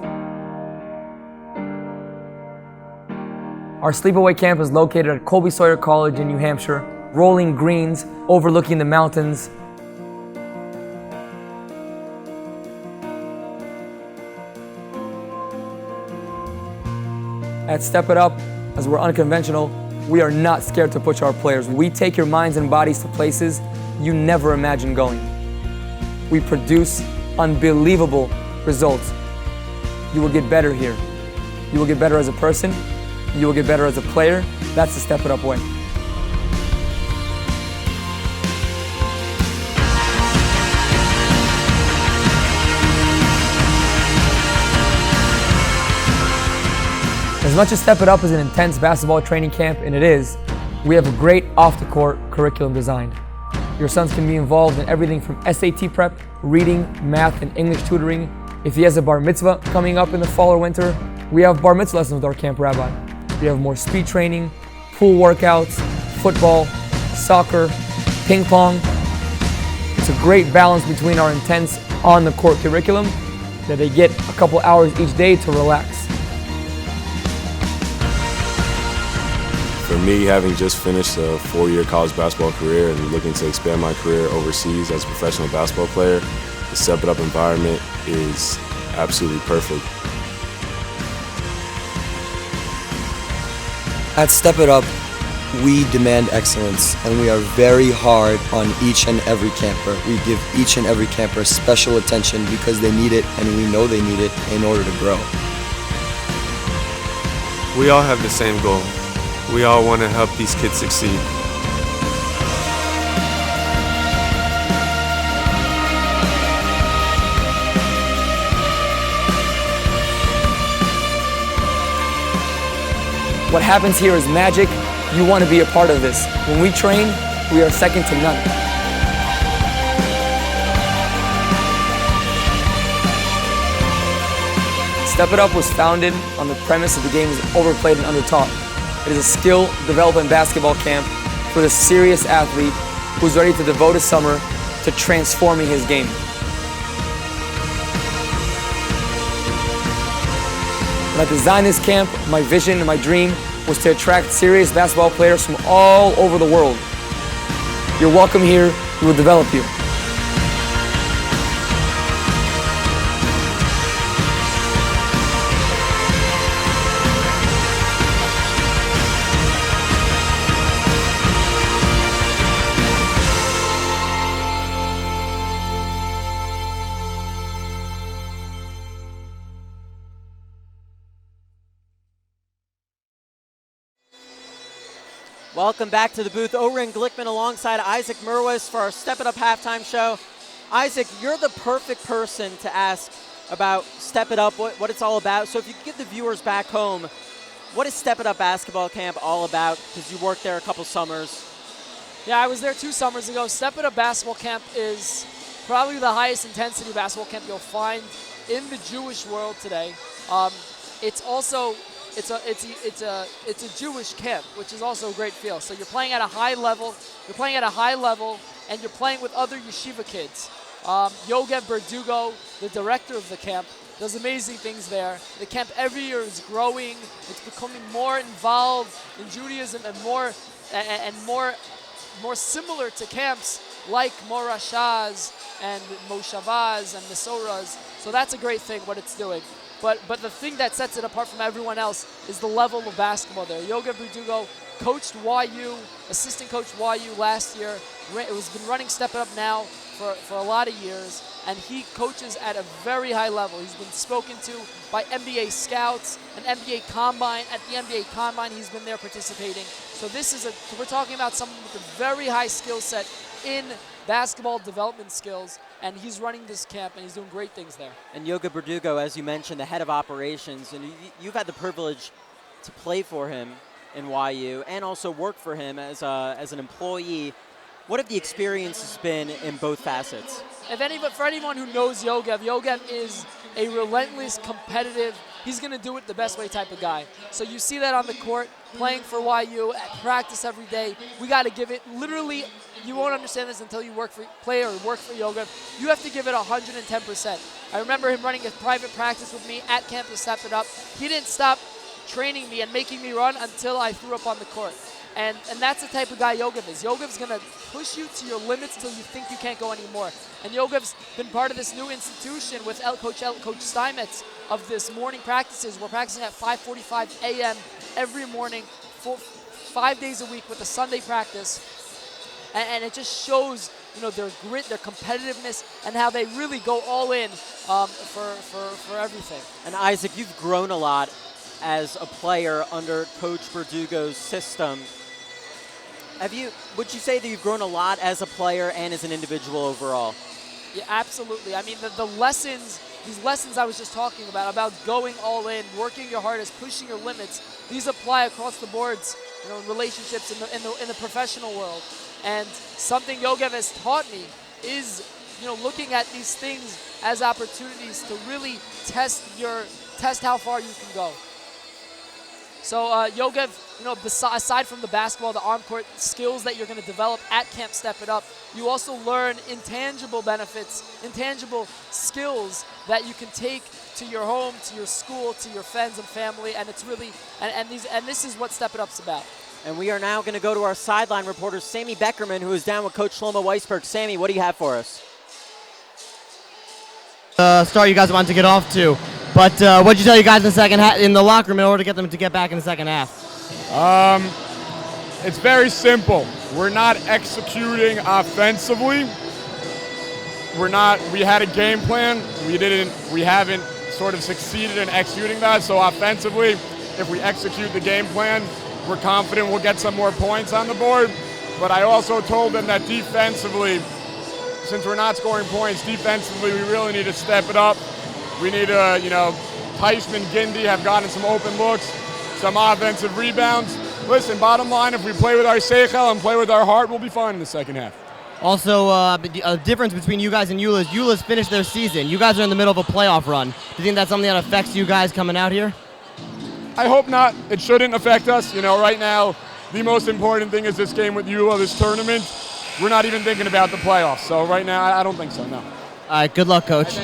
Speaker 8: Our sleepaway camp is located at Colby Sawyer College in New Hampshire, rolling greens overlooking the mountains. At Step It Up, as we're unconventional, we are not scared to push our players. We take your minds and bodies to places you never imagined going. We produce unbelievable results. You will get better here. You will get better as a person. You will get better as a player. That's the Step It Up way. As much as Step It Up is an intense basketball training camp, and it is, we have a great off-the-court curriculum designed. Your sons can be involved in everything from SAT prep, reading, math, and English tutoring. If he has a bar mitzvah coming up in the fall or winter, we have bar mitzvah lessons with our camp rabbi. We have more speed training, pool workouts, football, soccer, ping pong. It's a great balance between our intense on-the-court curriculum that they get a couple hours each day to relax.
Speaker 11: For me, having just finished a 4-year college basketball career and looking to expand my career overseas as a professional basketball player, the Step It Up environment is absolutely perfect.
Speaker 12: At Step It Up, we demand excellence, and we are very hard on each and every camper. We give each and every camper special attention because they need it, and we know they need it in order to grow.
Speaker 11: We all have the same goal. We all want to help these kids succeed.
Speaker 8: What happens here is magic. You want to be a part of this. When we train, we are second to none. Step It Up was founded on the premise that the game is overplayed and undertaught. It is a skill development basketball camp for the serious athlete who's ready to devote his summer to transforming his game. When I designed this camp, my vision and my dream was to attract serious basketball players from all over the world. You're welcome here. We will develop you.
Speaker 5: Welcome back to the booth. Oren Glickman alongside Isaac Merwis for our Step It Up halftime show. Isaac, you're the perfect person to ask about Step It Up, what it's all about. So if you could give the viewers back home, what is Step It Up basketball camp all about? Because you worked there a couple summers.
Speaker 7: Yeah, I was there 2 summers ago. Step It Up basketball camp is probably the highest intensity basketball camp you'll find in the Jewish world today. It's also it's a Jewish camp, which is also a great feel. So you're playing at a high level. And you're playing with other yeshiva kids. Yogev Berdugo, the director of the camp, does amazing things there. The camp every year is growing. It's becoming more involved in Judaism and more similar to camps like Morashas and Moshavas and Mesoras. So that's a great thing, what it's doing. But the thing that sets it apart from everyone else is the level of basketball there. Yogev Berdugo coached YU, assistant coach YU last year. It was been running Step It Up now for a lot of years, and he coaches at a very high level. He's been spoken to by NBA scouts, an NBA combine. At the NBA combine, he's been there participating. So we're talking about someone with a very high skill set in basketball development skills, and he's running this camp, and he's doing great things there.
Speaker 5: And Yogev Berdugo, as you mentioned, the head of operations, and you've had the privilege to play for him in YU and also work for him as an employee. What have the experiences been in both facets?
Speaker 7: For anyone who knows Yogev is a relentless, competitive, he's going to do it the best way type of guy. So you see that on the court, playing for YU, at practice every day. We got to give it, literally, you won't understand this until you work for Yogev. You have to give it 110%. I remember him running a private practice with me at campus, Step It Up. He didn't stop training me and making me run until I threw up on the court. And that's the type of guy Yogev is. Yogev's going to push you to your limits till you think you can't go anymore. And Yogev's been part of this new institution with Coach Steinmetz of this morning practices. We're practicing at 5:45 a.m. every morning, 5 days a week with a Sunday practice. And it just shows, their grit, their competitiveness, and how they really go all in for everything.
Speaker 5: And Isaac, you've grown a lot as a player under Coach Berdugo's system. Would you say that you've grown a lot as a player and as an individual overall?
Speaker 7: Yeah, absolutely. I mean, these lessons I was just talking about going all in, working your hardest, pushing your limits, these apply across the boards, in relationships in the professional world. And something Yogev has taught me is, looking at these things as opportunities to really test how far you can go. So Yogev, aside from the basketball, the on-court skills that you're going to develop at Camp Step It Up, you also learn intangible benefits, intangible skills that you can take to your home, to your school, to your friends and family, and it's really, and this is what Step It Up's about.
Speaker 5: And we are now going to go to our sideline reporter, Sammy Beckerman, who is down with Coach Shlomo Weisberg. Sammy, what do you have for us?
Speaker 13: Start you guys wanted to get off to. But what'd you tell you guys in the second half, in the locker room, in order to get them to get back in the second half?
Speaker 14: It's very simple. We're not executing offensively. We had a game plan. We haven't sort of succeeded in executing that. So offensively, if we execute the game plan, we're confident we'll get some more points on the board. But I also told them that defensively, since we're not scoring points, defensively we really need to step it up. We need to, Tyson and Gindi have gotten some open looks, some offensive rebounds. Listen, bottom line, if we play with our seichel and play with our heart, we'll be fine in the second half.
Speaker 13: Also, a difference between you guys and YULA is YULA's finished their season. You guys are in the middle of a playoff run. Do you think that's something that affects you guys coming out here?
Speaker 14: I hope not. It shouldn't affect us. Right now, the most important thing is this game with YULA, this tournament. We're not even thinking about the playoffs. So right now, I don't think so, no.
Speaker 13: All right, good luck, Coach.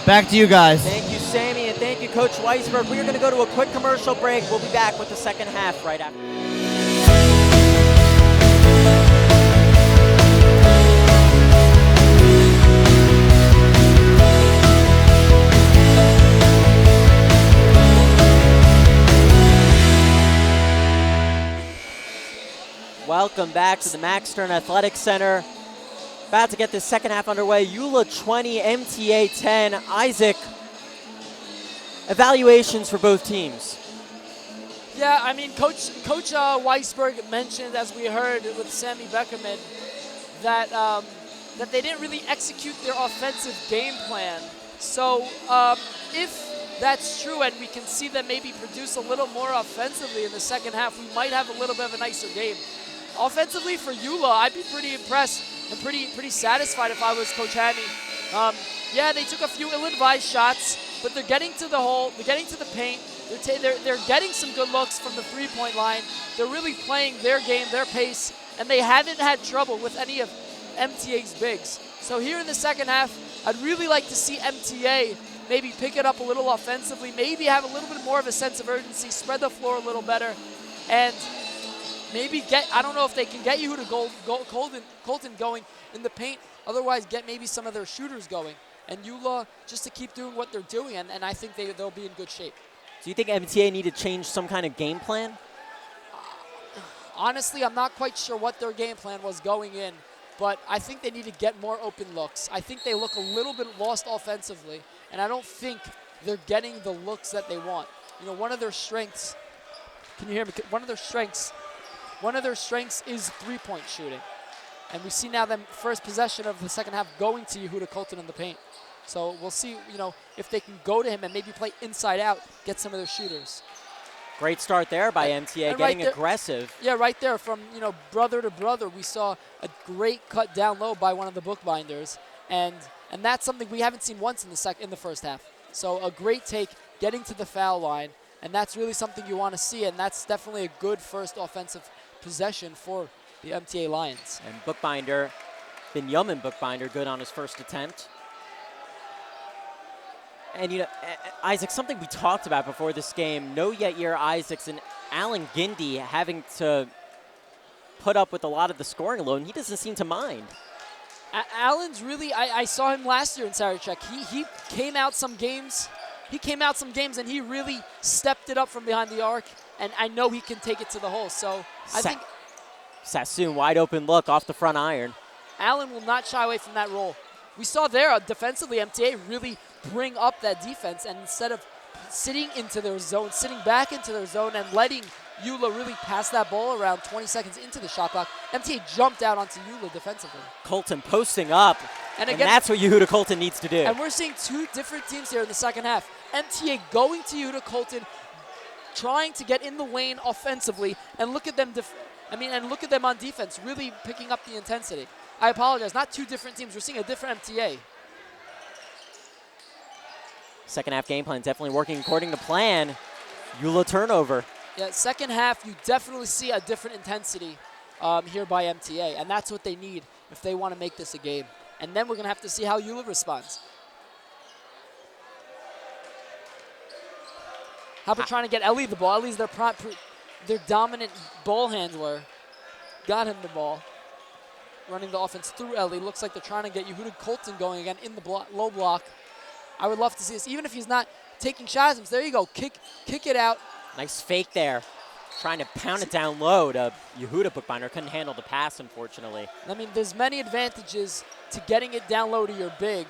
Speaker 13: Back to you guys.
Speaker 5: Thank you, Sammy, and thank you, Coach Weisberg. We are going to go to a quick commercial break. We'll be back with the second half right after. Welcome back to the Max Stern Athletic Center. About to get this second half underway. YULA 20, MTA 10. Isaac, evaluations for both teams.
Speaker 7: Yeah, I mean, Coach Weisberg mentioned, as we heard with Sammy Beckerman, that that they didn't really execute their offensive game plan. So if that's true and we can see them maybe produce a little more offensively in the second half, we might have a little bit of a nicer game. Offensively for YULA, I'd be pretty impressed and pretty satisfied if I was Coach Hammy. Yeah, they took a few ill-advised shots, but they're getting to the hole, they're getting to the paint, they're getting some good looks from the three-point line. They're really playing their game, their pace, and they haven't had trouble with any of MTA's bigs. So here in the second half, I'd really like to see MTA maybe pick it up a little offensively, maybe have a little bit more of a sense of urgency, spread the floor a little better, and maybe I don't know if they can get Yehuda Colton going in the paint, otherwise get maybe some of their shooters going. And YULA just to keep doing what they're doing, and I think they'll be in good shape.
Speaker 5: Do you think MTA need to change some kind of game plan?
Speaker 7: Honestly, I'm not quite sure what their game plan was going in, but I think they need to get more open looks. I think they look a little bit lost offensively, and I don't think they're getting the looks that they want. You know, one of their strengths, can you hear me? One of their strengths is three-point shooting. And we see now them first possession of the second half going to Yehuda Colton in the paint. So we'll see, you know, if they can go to him and maybe play inside out, get some of their shooters.
Speaker 5: Great start there by MTA, getting aggressive.
Speaker 7: Yeah, right there from, you know, brother to brother. We saw a great cut down low by one of the bookbinders. And that's something we haven't seen once in the first half. So a great take, getting to the foul line. And that's really something you want to see. And that's definitely a good first offensive possession for the MTA Lions.
Speaker 5: And Bookbinder, Benjamin Bookbinder, good on his first attempt. And, you know, Isaac, something we talked about before this game, No Yair Isaacs and Alan Gindi having to put up with a lot of the scoring load, and he doesn't seem to mind.
Speaker 7: Alan's really, I saw him last year in Sarachek. He came out some games. He came out some games, and he really stepped it up from behind the arc, and I know he can take it to the hole. So I think
Speaker 5: Sassoon, wide open look off the front iron.
Speaker 7: Allen will not shy away from that role. We saw there defensively MTA really bring up that defense, and instead of sitting into their zone, sitting back into their zone and letting YULA really pass that ball around 20 seconds into the shot clock, MTA jumped out onto YULA defensively.
Speaker 5: Colton posting up, and again, that's what Yehuda Colton needs to do.
Speaker 7: And we're seeing two different teams here in the second half. MTA going to Yehuda Colton, trying to get in the lane offensively, and look at them look at them on defense, really picking up the intensity. I apologize, not two different teams. We're seeing a different MTA.
Speaker 5: Second half game plan definitely working according to plan. YULA turnover.
Speaker 7: Yeah, second half, you definitely see a different intensity here by MTA, and that's what they need if they want to make this a game. And then we're going to have to see how YULA responds. How about trying to get Ellie the ball? Ellie's their dominant ball handler. Got him the ball. Running the offense through Ellie. Looks like they're trying to get Yehuda Colton going again in the low block. I would love to see this, even if he's not taking shots. There you go, kick it out.
Speaker 5: Nice fake there. Trying to pound it down low to Yehuda Bookbinder. Couldn't handle the pass, unfortunately.
Speaker 7: I mean, there's many advantages to getting it down low to your big,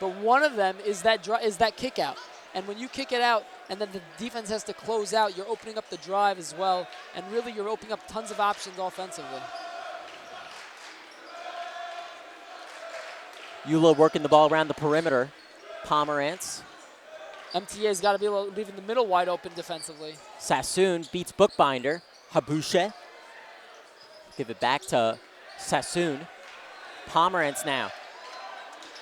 Speaker 7: but one of them is that kick out. And when you kick it out and then the defense has to close out, you're opening up the drive as well, and really you're opening up tons of options offensively.
Speaker 5: YULA working the ball around the perimeter. Pomerantz.
Speaker 7: MTA's got to be leaving the middle wide open defensively.
Speaker 5: Sassoon beats Bookbinder. Habouche. Give it back to Sassoon. Pomerantz now.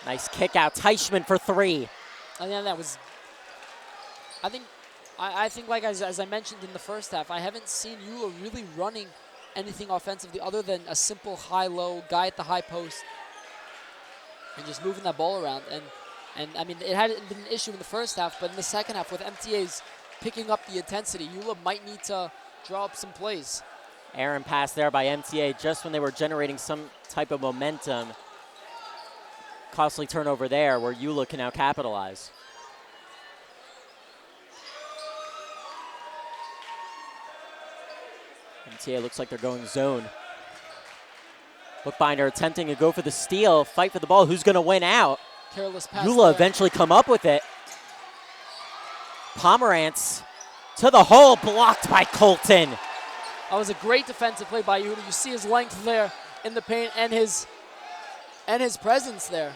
Speaker 5: Nice kick out. Teichmann for three.
Speaker 7: And then that was, I think like as I mentioned in the first half, I haven't seen YULA really running anything offensively other than a simple high-low guy at the high post and just moving that ball around. And I mean, it hadn't been an issue in the first half, but in the second half, with MTA's picking up the intensity, YULA might need to draw up some plays.
Speaker 5: Aaron pass there by MTA just when they were generating some type of momentum. Costly turnover there where YULA can now capitalize. MTA looks like they're going zone. Bookbinder attempting to go for the steal, fight for the ball. Who's going to win out?
Speaker 7: Careless pass
Speaker 5: YULA
Speaker 7: there.
Speaker 5: eventually come up with it. Pomerantz To the hole, blocked by Colton.
Speaker 7: That was a great defensive play by YULA. You see his length there in the paint and his presence there.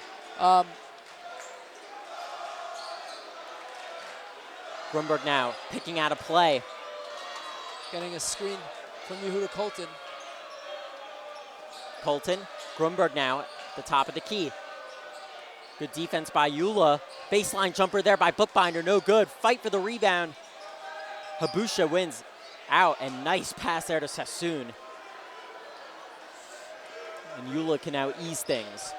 Speaker 5: Grunberg now picking out a play.
Speaker 7: Getting a screen from YULA Colton.
Speaker 5: Colton, Grunberg now at the top of the key. Good defense by YULA. Baseline jumper there by Bookbinder, no good. Fight for the rebound. Habusha wins out, and nice pass there to Sassoon. And YULA can now ease things.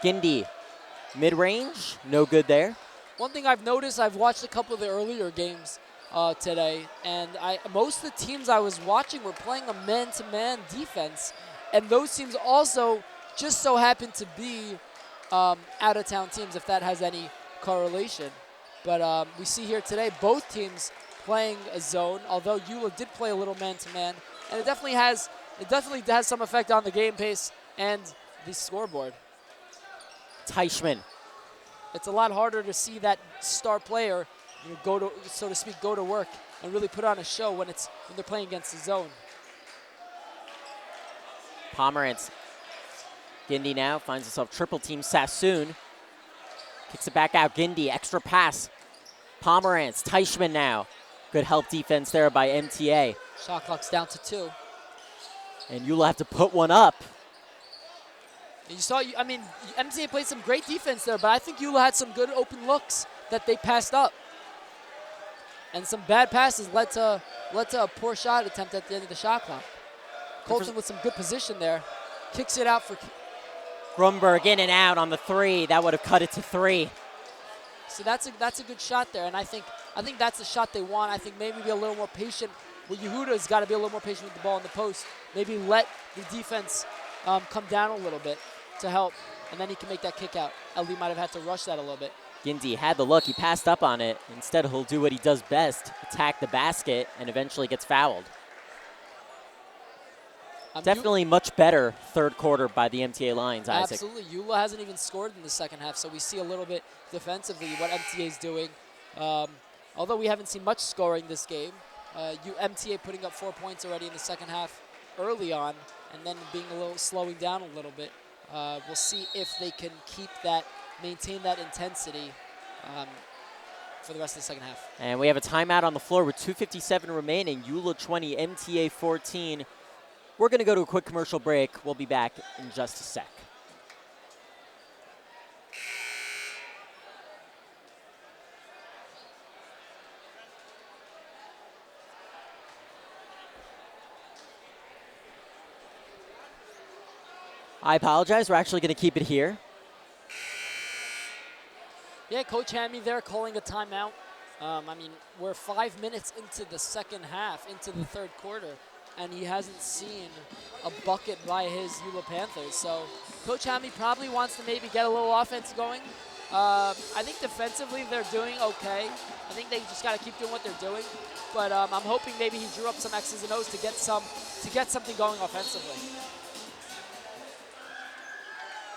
Speaker 5: Gindi, mid-range, no good there.
Speaker 7: One thing I've noticed, I've watched a couple of the earlier games today, and most of the teams I was watching were playing a man-to-man defense, and those teams also just so happen to be out-of-town teams, if that has any correlation. But we see here today both teams playing a zone, although YULA did play a little man-to-man, and it definitely has some effect on the game pace and the scoreboard.
Speaker 5: Teichmann.
Speaker 7: It's a lot harder to see that star player go to, so to speak, go to work and really put on a show when they're playing against the zone.
Speaker 5: Pomerantz. Gindi now finds himself triple team Sassoon. Kicks it back out. Gindi, extra pass. Pomerantz, Teichmann now. Good help defense there by MTA.
Speaker 7: Shot clock's down to 2.
Speaker 5: And you'll have to put one up.
Speaker 7: You saw, I mean, MTA played some great defense there, but I think YULA had some good open looks that they passed up. And some bad passes led to a poor shot attempt at the end of the shot clock. Colton with some good position there. Kicks it out for
Speaker 5: Grunberg in and out on the 3. That would have cut it to 3.
Speaker 7: So that's a good shot there, and I think that's the shot they want. I think maybe be a little more patient. Well, Yehuda's got to be a little more patient with the ball in the post. Maybe let the defense come down a little bit to help, and then he can make that kick out. LD might have had to rush that a little bit.
Speaker 5: Gindi had the look. He passed up on it. Instead, he'll do what he does best, attack the basket, and eventually gets fouled. Definitely much better third quarter by the MTA Lions, Isaac.
Speaker 7: Absolutely. YULA hasn't even scored in the second half, so we see a little bit defensively what MTA is doing. Although we haven't seen much scoring this game, MTA putting up 4 points already in the second half early on, and then slowing down a little bit. We'll see if they can maintain that intensity for the rest of the second half.
Speaker 5: And we have a timeout on the floor with 2:57 remaining. YULA 20, MTA 14. We're going to go to a quick commercial break. We'll be back in just a sec. I apologize. We're actually going to keep it here.
Speaker 7: Yeah, Coach Hammy there calling a timeout. I mean, we're 5 minutes into the second half, into the third quarter, and he hasn't seen a bucket by his YULA Panthers. So Coach Hammy probably wants to maybe get a little offense going. I think defensively they're doing okay. I think they just got to keep doing what they're doing. But I'm hoping maybe he drew up some X's and O's to get something going offensively.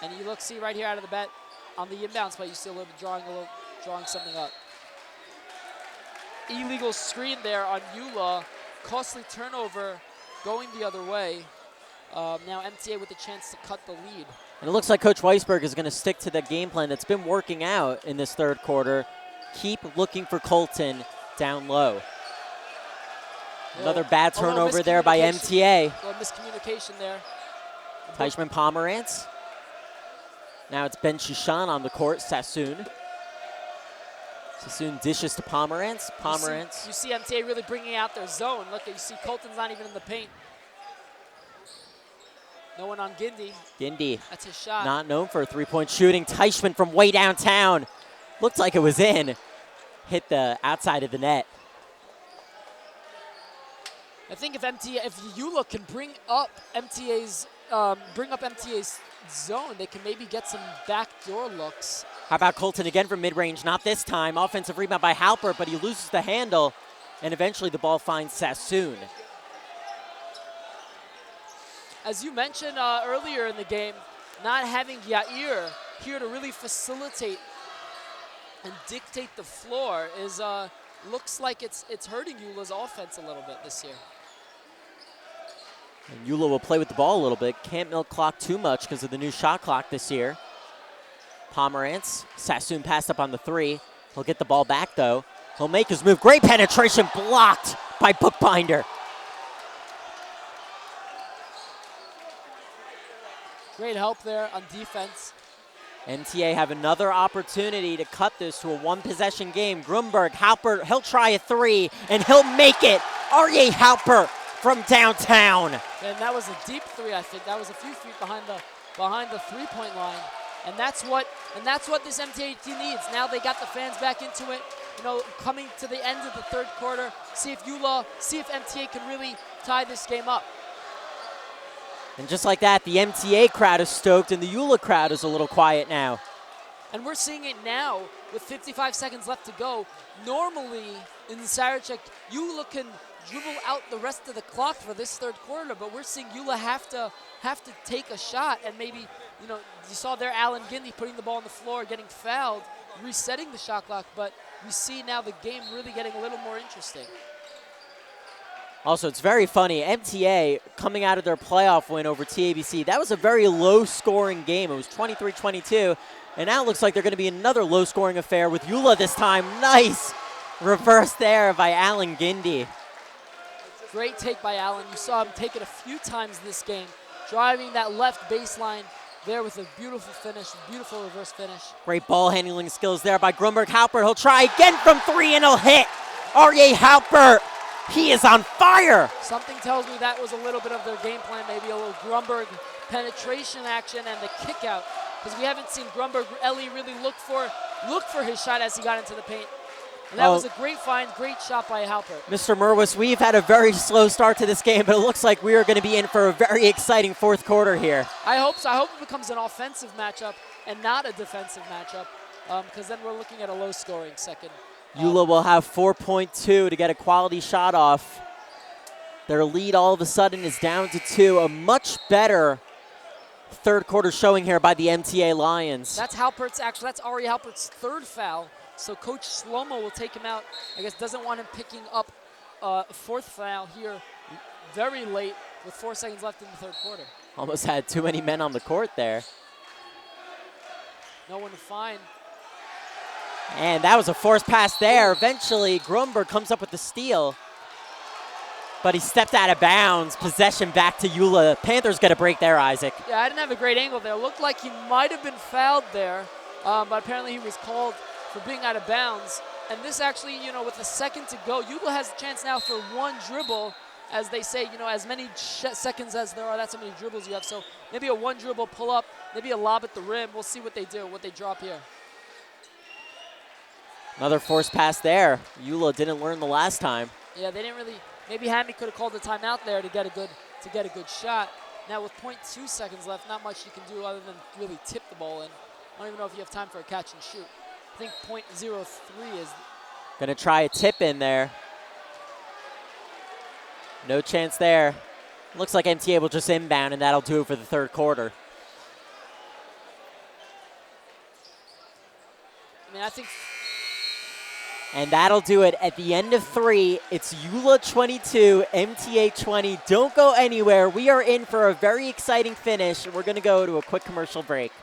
Speaker 7: And you see right here out of the bat on the inbounds play, you see a little bit drawing something up. Illegal screen there on YULA. Costly turnover going the other way. Now MTA with a chance to cut the lead.
Speaker 5: And it looks like Coach Weisberg is going to stick to the game plan that's been working out in this third quarter. Keep looking for Colton down low. Another bad turnover there by MTA.
Speaker 7: A little miscommunication there.
Speaker 5: Teichmann Pomerantz. Now it's Ben Shishan on the court, Sassoon. Sassoon dishes to Pomerantz. Pomerantz.
Speaker 7: You see MTA really bringing out their zone. Look, you see Colton's not even in the paint. No one on Gindi.
Speaker 5: Gindi.
Speaker 7: That's his shot.
Speaker 5: Not known for three-point shooting. Teichmann from way downtown. Looked like it was in. Hit the outside of the net.
Speaker 7: I think if YULA can bring up MTA's zone, they can maybe get some backdoor looks.
Speaker 5: How about Colton again from mid-range? Not this time. Offensive rebound by Halpert, but he loses the handle, and eventually the ball finds Sassoon.
Speaker 7: As you mentioned earlier in the game, not having Yair here to really facilitate and dictate the floor is looks like it's hurting YULA's offense a little bit this year.
Speaker 5: And YULA will play with the ball a little bit. Can't milk clock too much because of the new shot clock this year. Pomerantz, Sassoon passed up on the 3. He'll get the ball back though. He'll make his move. Great penetration, blocked by Bookbinder.
Speaker 7: Great help there on defense.
Speaker 5: MTA have another opportunity to cut this to a one-possession game. Grunberg, Halpert, he'll try a 3, and he'll make it. Aryeh Halpert from downtown.
Speaker 7: And that was a deep 3, I think. That was a few feet behind the three-point line. And that's what this MTA team needs. Now they got the fans back into it. You know, coming to the end of the third quarter, see if MTA can really tie this game up.
Speaker 5: And just like that, the MTA crowd is stoked and the YULA crowd is a little quiet now.
Speaker 7: And we're seeing it now with 55 seconds left to go. Normally in the Sarachek, YULA can dribble out the rest of the clock for this third quarter, but we're seeing YULA have to take a shot, and maybe, you know, you saw there Alan Gindy putting the ball on the floor, getting fouled, resetting the shot clock, but we see now the game really getting a little more interesting.
Speaker 5: Also, it's very funny, MTA coming out of their playoff win over TABC, that was a very low-scoring game. It was 23-22, and now it looks like they're going to be another low-scoring affair with YULA this time. Nice reverse there by Alan Gindy.
Speaker 7: Great take by Allen. You saw him take it a few times this game, driving that left baseline there with a beautiful finish, beautiful reverse finish.
Speaker 5: Great ball handling skills there by Grunberg. Halpert, he'll try again from 3 and he'll hit. Aryeh Halpert, he is on fire.
Speaker 7: Something tells me that was a little bit of their game plan, maybe a little Grunberg penetration action and the kick out, because we haven't seen Grunberg Ellie really look for his shot as he got into the paint. And that was a great find, great shot by Halpert.
Speaker 5: Mr. Merwis, we've had a very slow start to this game, but it looks like we are going to be in for a very exciting fourth quarter here.
Speaker 7: I hope so. I hope it becomes an offensive matchup and not a defensive matchup, because then we're looking at a low-scoring second.
Speaker 5: YULA will have 4.2 to get a quality shot off. Their lead all of a sudden is down to 2. A much better third quarter showing here by the MTA Lions.
Speaker 7: That's Aryeh Halpert's third foul. So Coach Shlomo will take him out. I guess doesn't want him picking up a fourth foul here very late with 4 seconds left in the third quarter.
Speaker 5: Almost had too many men on the court there.
Speaker 7: No one to find.
Speaker 5: And that was a forced pass there. Eventually, Grunberg comes up with the steal. But he stepped out of bounds. Possession back to YULA. Panthers get a break there, Isaac.
Speaker 7: Yeah, I didn't have a great angle there. Looked like he might have been fouled there, but apparently he was called for being out of bounds. And this actually, you know, with a second to go, YULA has a chance now for one dribble. As they say, you know, as many seconds as there are, that's how many dribbles you have. So maybe a one dribble pull up, maybe a lob at the rim. We'll see what they do, what they drop here.
Speaker 5: Another forced pass there. YULA didn't learn the last time.
Speaker 7: Yeah, they didn't really. Maybe Hammy could have called the timeout there to get a good shot. Now with 0.2 seconds left, not much you can do other than really tip the ball in. I don't even know if you have time for a catch and shoot. I think 0.03 is.
Speaker 5: Gonna try a tip in there. No chance there. Looks like MTA will just inbound, and that'll do it for the third quarter.
Speaker 7: I mean, I think.
Speaker 5: And that'll do it. At the end of 3, it's YULA 22, MTA 20. Don't go anywhere. We are in for a very exciting finish. We're going to go to a quick commercial break.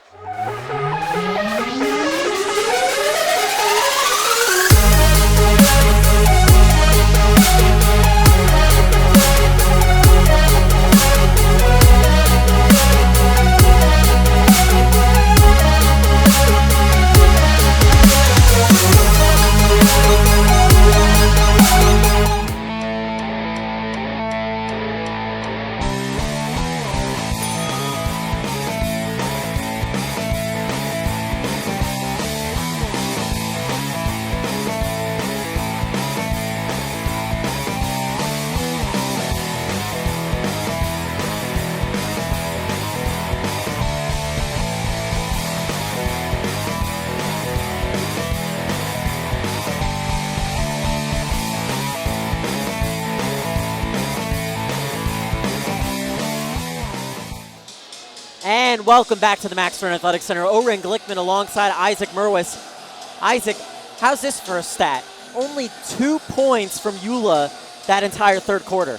Speaker 5: And welcome back to the Max Stern Athletic Center. Oren Glickman alongside Isaac Merwis. Isaac, how's this for a stat? Only 2 points from YULA that entire third quarter.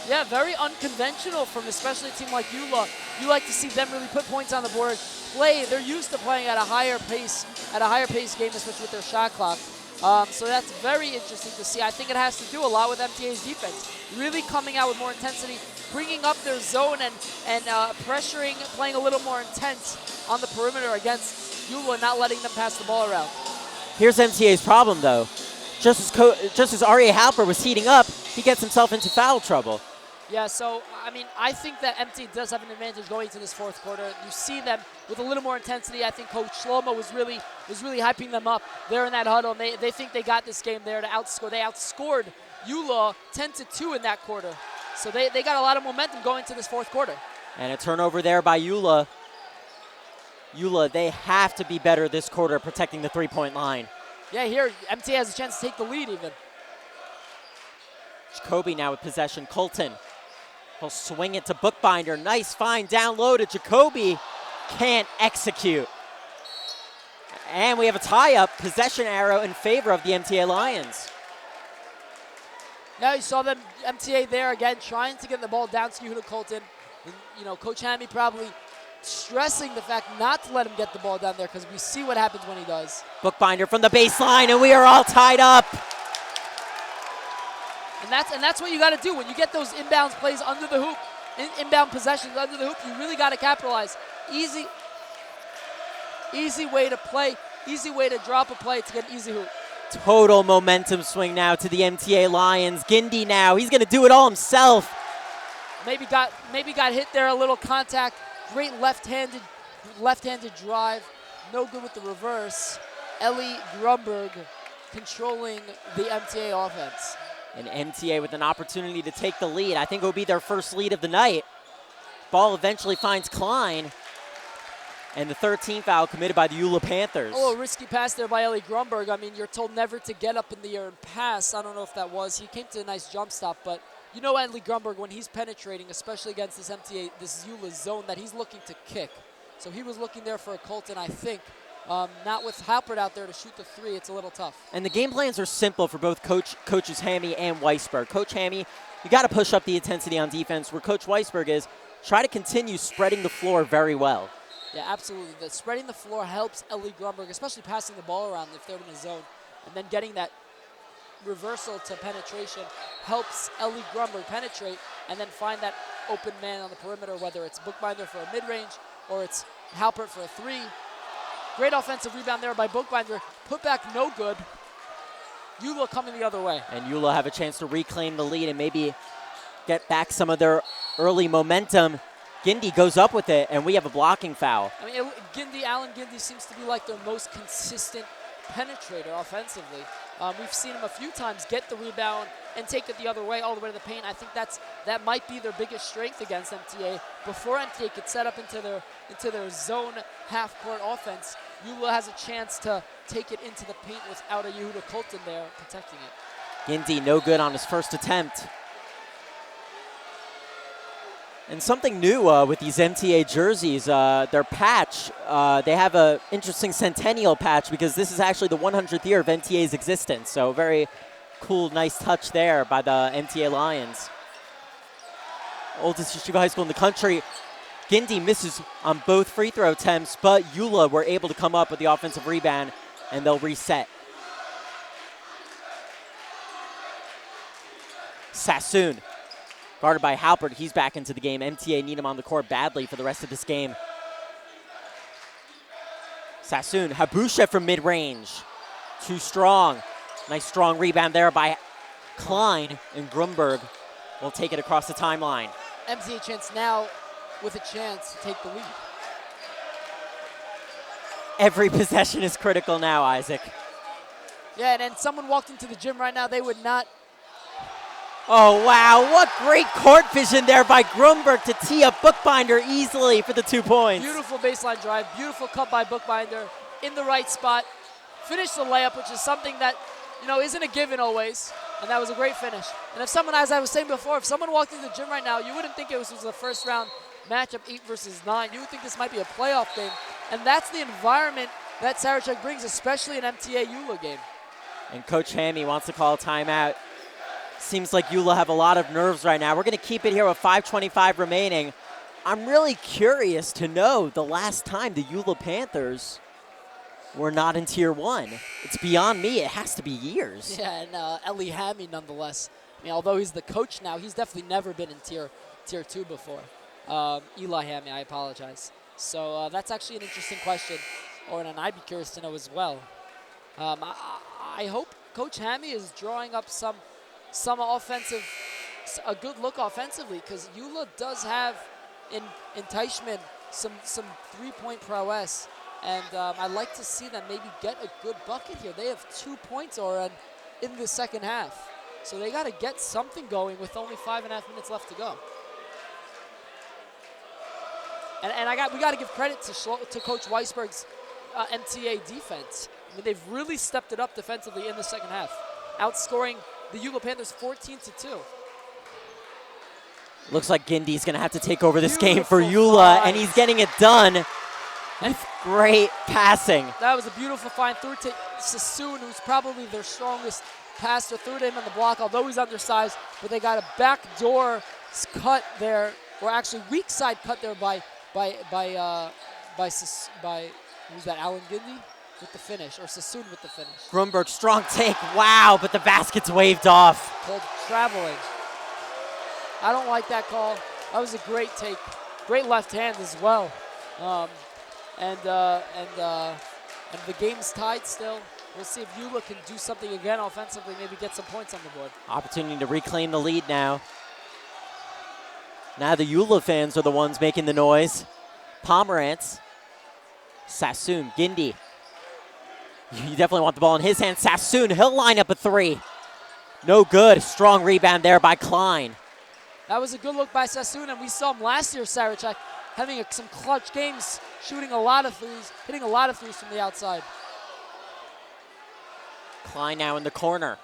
Speaker 7: Yeah, very unconventional from especially a team like YULA. You like to see them really put points on the board. They're used to playing at a higher pace game, especially with their shot clock. So that's very interesting to see. I think it has to do a lot with MTA's defense. Really coming out with more intensity, bringing up their zone and pressuring, playing a little more intense on the perimeter against YULA, not letting them pass the ball around.
Speaker 5: Here's MTA's problem, though. Just as R.A. Halper was heating up, he gets himself into foul trouble.
Speaker 7: Yeah, so, I mean, I think that MTA does have an advantage going into this fourth quarter. You see them with a little more intensity. I think Coach Shlomo was really hyping them up. They're in that huddle, and they think they got this game there to outscore. They outscored YULA 10-2 in that quarter. So they got a lot of momentum going into this fourth quarter.
Speaker 5: And a turnover there by YULA. YULA, they have to be better this quarter protecting the three-point line.
Speaker 7: Yeah, here, MTA has a chance to take the lead even.
Speaker 5: Jacoby now with possession. Colton. He'll swing it to Bookbinder. Nice find down low to Jacoby. Can't execute. And we have a tie-up. Possession arrow in favor of the MTA Lions.
Speaker 7: Now you saw them, MTA there again, trying to get the ball down to Yehuda Colton. And, you know, Coach Hammy probably stressing the fact not to let him get the ball down there because we see what happens when he does.
Speaker 5: Bookbinder from the baseline, and we are all tied up.
Speaker 7: And that's what you got to do when you get those inbounds plays under the hoop, inbound possessions under the hoop. You really got to capitalize. Easy way to play, easy way to drop a play to get an easy hoop.
Speaker 5: Total momentum swing now to the MTA Lions. Gindy now, he's going to do it all himself.
Speaker 7: Maybe got hit there, a little contact. Great left-handed drive. No good with the reverse. Ellie Grumberg controlling the MTA offense.
Speaker 5: And MTA with an opportunity to take the lead. I think it will be their first lead of the night. Ball eventually finds Klein. And the 13th foul committed by the YULA Panthers.
Speaker 7: A little risky pass there by Ellie Grumberg. I mean, you're told never to get up in the air and pass. I don't know if that was. He came to a nice jump stop, but you know Ellie Grumberg, when he's penetrating, especially against this MTA, this YULA zone, that he's looking to kick. So he was looking there for a Colton, I think. Not with Halpert out there to shoot the three, it's a little tough.
Speaker 5: And the game plans are simple for both coaches Hammy and Weisberg. Coach Hammy, you got to push up the intensity on defense. Where Coach Weisberg is, try to continue spreading the floor very well.
Speaker 7: Yeah, absolutely. The spreading the floor helps Ellie Grumberg, especially passing the ball around if they're in a zone. And then getting that reversal to penetration helps Ellie Grumberg penetrate and then find that open man on the perimeter, whether it's Bookbinder for a mid-range or it's Halpert for a three. Great offensive rebound there by Bookbinder. Put back no good. YULA coming the other way.
Speaker 5: And YULA have a chance to reclaim the lead and maybe get back some of their early momentum. Gindy goes up with it, and we have a blocking foul.
Speaker 7: I mean, Alan Gindy seems to be like their most consistent penetrator offensively. We've seen him a few times get the rebound and take it the other way, all the way to the paint. I think that might be their biggest strength against MTA. Before MTA could set up into their zone half-court offense, YULA has a chance to take it into the paint without a Yehuda Colton there protecting it.
Speaker 5: Gindy no good on his first attempt. And something new with these MTA jerseys, their patch, they have an interesting centennial patch because this is actually the 100th year of MTA's existence. So very cool, nice touch there by the MTA Lions. Oldest yeshiva high school in the country. Gindy misses on both free throw attempts, but YULA were able to come up with the offensive rebound, and they'll reset. Sassoon. Guarded by Halpert, he's back into the game. MTA need him on the court badly for the rest of this game. Sassoon, Habusha from mid-range. Too strong. Nice strong rebound there by Klein, and Grumberg will take it across the timeline.
Speaker 7: MTA chance now with a chance to take the lead.
Speaker 5: Every possession is critical now, Isaac.
Speaker 7: Yeah, and someone walked into the gym right now, they would not.
Speaker 5: Oh, wow, what great court vision there by Grumberg to tee up Bookbinder easily for the 2 points.
Speaker 7: Beautiful baseline drive, beautiful cut by Bookbinder in the right spot. Finished the layup, which is something that, you know, isn't a given always, and that was a great finish. And if someone, as I was saying before, if someone walked into the gym right now, you wouldn't think it was a first round matchup 8 versus 9. You would think this might be a playoff game. And that's the environment that Sarachek brings, especially an MTA YULA game.
Speaker 5: And Coach Hammy wants to call a timeout. Seems like YULA have a lot of nerves right now. We're going to keep it here with 5:25 remaining. I'm really curious to know the last time the YULA Panthers were not in Tier 1. It's beyond me. It has to be years.
Speaker 7: Yeah, and Eli Hammy nonetheless. I mean, although he's the coach now, he's definitely never been in Tier 2 before. Eli Hammy, I apologize. So that's actually an interesting question, and I'd be curious to know as well. I hope Coach Hammy is drawing up some offensive, a good look offensively, because YULA does have in Teichmann some three-point prowess, and I'd like to see them maybe get a good bucket here. They have 2 points already in the second half, so they got to get something going with only 5.5 minutes left to go. And we got to give credit to Coach Weisberg's MTA defense. I mean, they've really stepped it up defensively in the second half, outscoring the YULA Panthers 14-2.
Speaker 5: Looks like Gindy's going to have to take over this game for YULA, and he's getting it done with great passing.
Speaker 7: That was a beautiful find. Threw it to Sassoon, who's probably their strongest passer. Threw it to him on the block, although he's undersized. But they got a backdoor cut there, or actually weak side cut there by who's that? Alan Gindy with the finish, or Sassoon with the finish.
Speaker 5: Grunberg, strong take. Wow, but the basket's waved off.
Speaker 7: Called traveling. I don't like that call. That was a great take. Great left hand as well. And the game's tied still. We'll see if YULA can do something again offensively, maybe get some points on the board.
Speaker 5: Opportunity to reclaim the lead now. Now the YULA fans are the ones making the noise. Pomerantz, Sassoon, Gindy. You definitely want the ball in his hand. Sassoon, he'll line up a three. No good. Strong rebound there by Klein.
Speaker 7: That was a good look by Sassoon, and we saw him last year, Sarachek, having some clutch games, shooting a lot of threes, hitting a lot of threes from the outside.
Speaker 5: Klein now in the corner.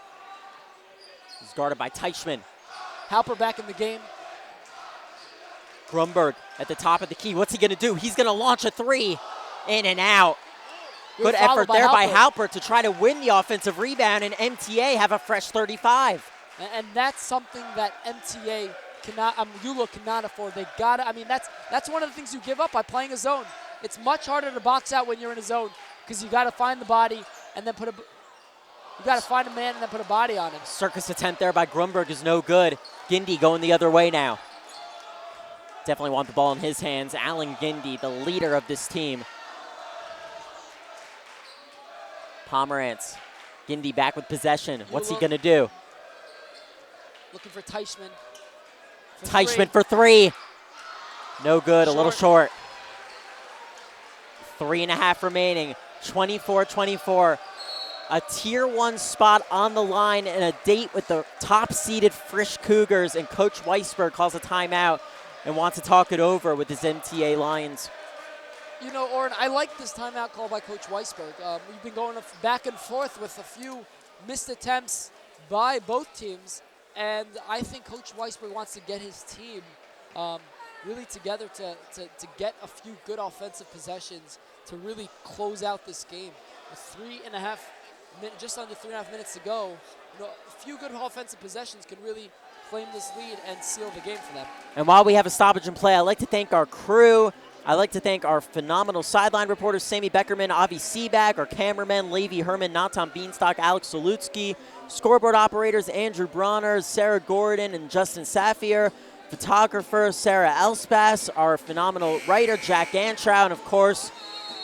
Speaker 5: He's guarded by Teichmann.
Speaker 7: Halper back in the game.
Speaker 5: Grunberg at the top of the key. What's he going to do? He's going to launch a three. In and out. Good effort there by Halper to try to win the offensive rebound, and MTA have a fresh 35.
Speaker 7: And that's something that MTA cannot, YULA cannot afford. They gotta, that's one of the things you give up by playing a zone. It's much harder to box out when you're in a zone, because you gotta find the body and then you gotta find a man and then put a body on him.
Speaker 5: Circus attempt there by Grunberg is no good. Gindy going the other way now. Definitely want the ball in his hands. Alan Gindy, the leader of this team. Pomerantz. Gindy back with possession. What's he gonna do?
Speaker 7: Looking for Teichmann.
Speaker 5: Teichmann for three. No good, a little short. 3.5 remaining. 24-24. A Tier 1 spot on the line and a date with the top-seeded Frisch Cougars, and Coach Weisberg calls a timeout and wants to talk it over with his MTA Lions.
Speaker 7: You know, Oren, I like this timeout call by Coach Weisberg. We've been going back and forth with a few missed attempts by both teams, and I think Coach Weisberg wants to get his team really together to get a few good offensive possessions to really close out this game. With just under 3.5 minutes to go, a few good offensive possessions can really claim this lead and seal the game for them.
Speaker 5: And while we have a stoppage in play, I'd like to thank our crew. I'd like to thank our phenomenal sideline reporters, Sammy Beckerman, Avi Seabag, our cameramen, Levi Herman, Natan Beanstalk, Alex Solutsky, scoreboard operators, Andrew Bronner, Sarah Gordon, and Justin Safier, photographer, Sarah Elspass, our phenomenal writer, Jack Gantrow, and of course,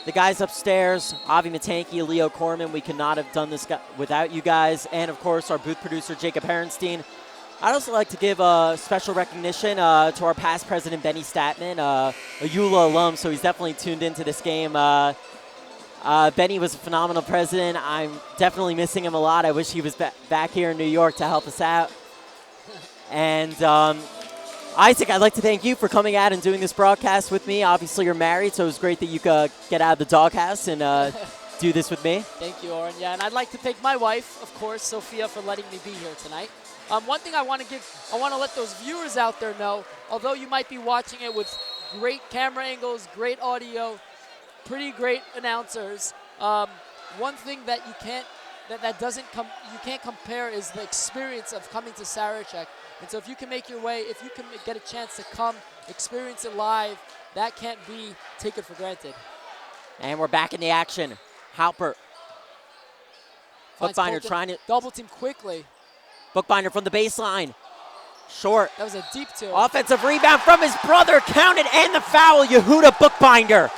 Speaker 5: the guys upstairs, Avi Matanki, Leo Corman. We could not have done this without you guys. And of course, our booth producer, Jacob Herenstein. I'd also like to give a special recognition to our past president, Benny Statman, a YULA alum, so he's definitely tuned into this game. Benny was a phenomenal president. I'm definitely missing him a lot. I wish he was back here in New York to help us out. And Isaac, I'd like to thank you for coming out and doing this broadcast with me. Obviously, you're married, so it was great that you could get out of the doghouse and do this with me.
Speaker 7: Thank you, Oren. Yeah, and I'd like to thank my wife, of course, Sophia, for letting me be here tonight. One thing I want to let those viewers out there know, although you might be watching it with great camera angles, great audio, pretty great announcers, One thing that you can't you can't compare is the experience of coming to Sarachek. And so if you can make your way, if you can get a chance to come experience it live, that can't be taken for granted.
Speaker 5: And we're back in the action. Halpert. Bookbinder trying to
Speaker 7: double team quickly.
Speaker 5: Bookbinder from the baseline. Short.
Speaker 7: That was a deep two.
Speaker 5: Offensive rebound from his brother. Counted, and the foul. Yehuda Bookbinder.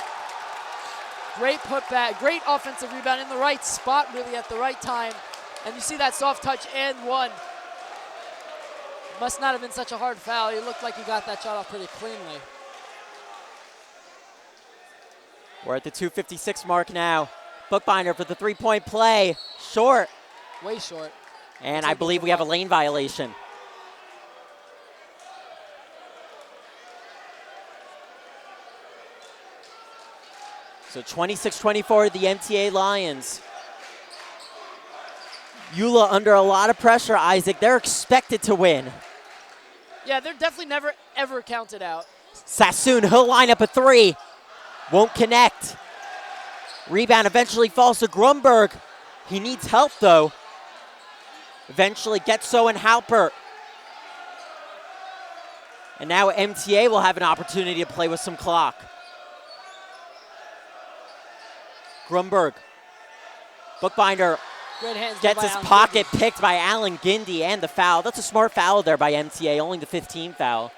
Speaker 7: Great putback, great offensive rebound in the right spot, really at the right time. And you see that soft touch and one. Must not have been such a hard foul. It looked like he got that shot off pretty cleanly.
Speaker 5: We're at the 2:56 mark now. Bookbinder for the three-point play. Short.
Speaker 7: Way short.
Speaker 5: And I believe we have a lane violation. So 26-24, the MTA Lions. YULA under a lot of pressure, Isaac. They're expected to win.
Speaker 7: Yeah, they're definitely never, ever counted out.
Speaker 5: Sassoon, he'll line up a three. Won't connect. Rebound eventually falls to Grunberg. He needs help, though. Eventually gets so in Halpert. And now MTA will have an opportunity to play with some clock. Grunberg. Bookbinder gets his pocket picked by Allen Gindy, and the foul. That's a smart foul there by MTA, only the 15th foul.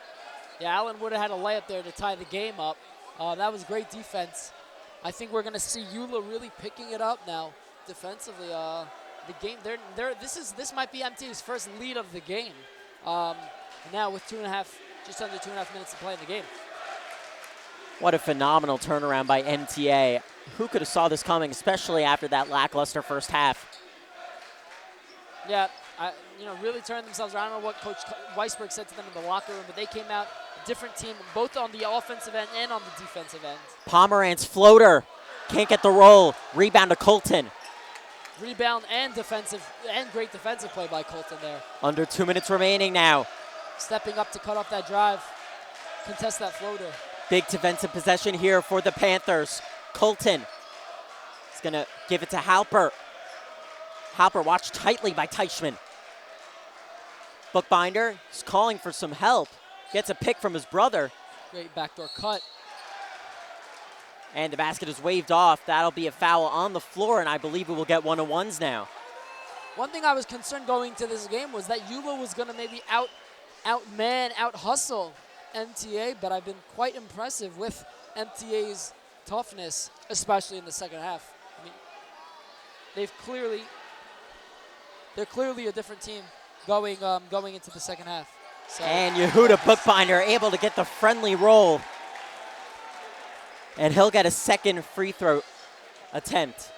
Speaker 7: Yeah, Allen would have had a layup there to tie the game up. That was great defense. I think we're going to see YULA really picking it up now defensively. The game, this might be MTA's first lead of the game. Now with just under 2.5 minutes to play in the game.
Speaker 5: What a phenomenal turnaround by MTA. Who could have saw this coming, especially after that lackluster first half?
Speaker 7: Yeah, really turned themselves around. I don't know what Coach Weisberg said to them in the locker room, but they came out a different team, both on the offensive end and on the defensive end.
Speaker 5: Pomerantz floater. Can't get the roll. Rebound to Colton.
Speaker 7: Rebound and great defensive play by Colton there.
Speaker 5: Under 2 minutes remaining now.
Speaker 7: Stepping up to cut off that drive. Contest that floater.
Speaker 5: Big defensive possession here for the Panthers. Colton is going to give it to Halpert. Halpert watched tightly by Teichman. Bookbinder is calling for some help. Gets a pick from his brother.
Speaker 7: Great backdoor cut.
Speaker 5: And the basket is waved off. That'll be a foul on the floor, and I believe we will get one-on-ones now.
Speaker 7: One thing I was concerned going to this game was that YULA was going to maybe out-hustle MTA, but I've been quite impressive with MTA's toughness, especially in the second half. I mean, they're clearly a different team going into the second half. So.
Speaker 5: And Yehuda Bookbinder able to get the friendly roll. And he'll get a second free throw attempt.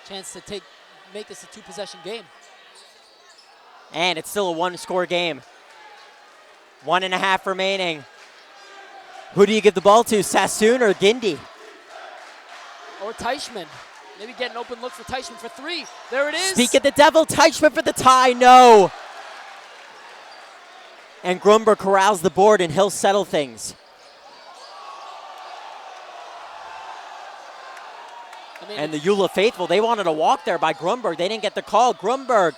Speaker 7: Chance to make this a two-possession game.
Speaker 5: And it's still a one-score game. 1.5 remaining. Who do you give the ball to, Sassoon or Gindy?
Speaker 7: Or Teichman. Maybe get an open look for Teichman for three. There it is.
Speaker 5: Speak of the devil, Teichman for the tie, no. And Grunberg corrals the board, and he'll settle things. And the YULA faithful, they wanted a walk there by Grunberg. They didn't get the call. Grunberg,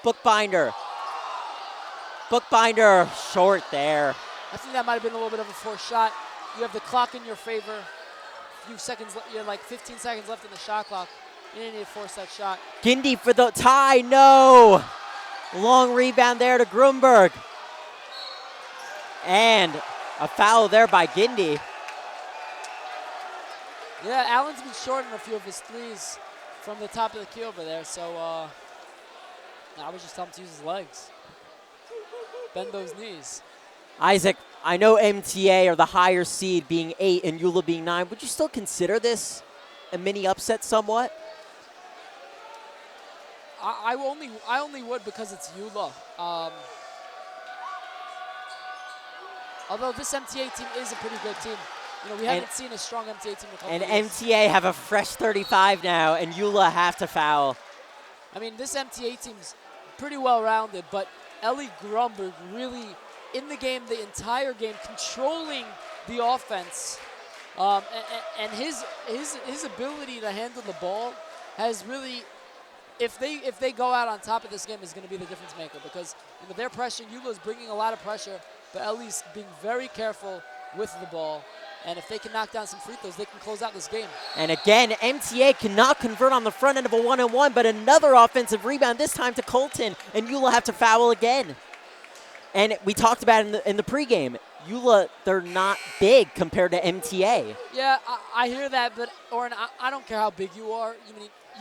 Speaker 5: Bookbinder. Bookbinder short there.
Speaker 7: I think that might have been a little bit of a forced shot. You have the clock in your favor. A few seconds, you have like 15 seconds left in the shot clock. You didn't need to force that shot.
Speaker 5: Gindy for the tie, no. Long rebound there to Grunberg. And a foul there by Gindy.
Speaker 7: Yeah, Allen's been short on a few of his threes from the top of the key over there, so I was just telling him to use his legs. Bend those knees.
Speaker 5: Isaac, I know MTA are the higher seed being 8 and YULA being 9. Would you still consider this a mini upset somewhat?
Speaker 7: I only would because it's YULA. Although this MTA team is a pretty good team. You know, we haven't seen a strong MTA team in a couple
Speaker 5: And
Speaker 7: years.
Speaker 5: MTA have a fresh 35 now, and YULA have to foul.
Speaker 7: I mean, this MTA team's pretty well-rounded, but Ellie Grunberg really in the game, the entire game, controlling the offense. And his ability to handle the ball has really, if they go out on top of this game, is going to be the difference maker, because their pressure, YULA is bringing a lot of pressure, but at least being very careful with the ball. And if they can knock down some free throws, they can close out this game.
Speaker 5: And again, MTA cannot convert on the front end of a 1-on-1, but another offensive rebound, this time to Colton, and YULA have to foul again. And we talked about it in the pregame. YULA, they're not big compared to MTA.
Speaker 7: Yeah, I hear that, but Oren, I don't care how big you are.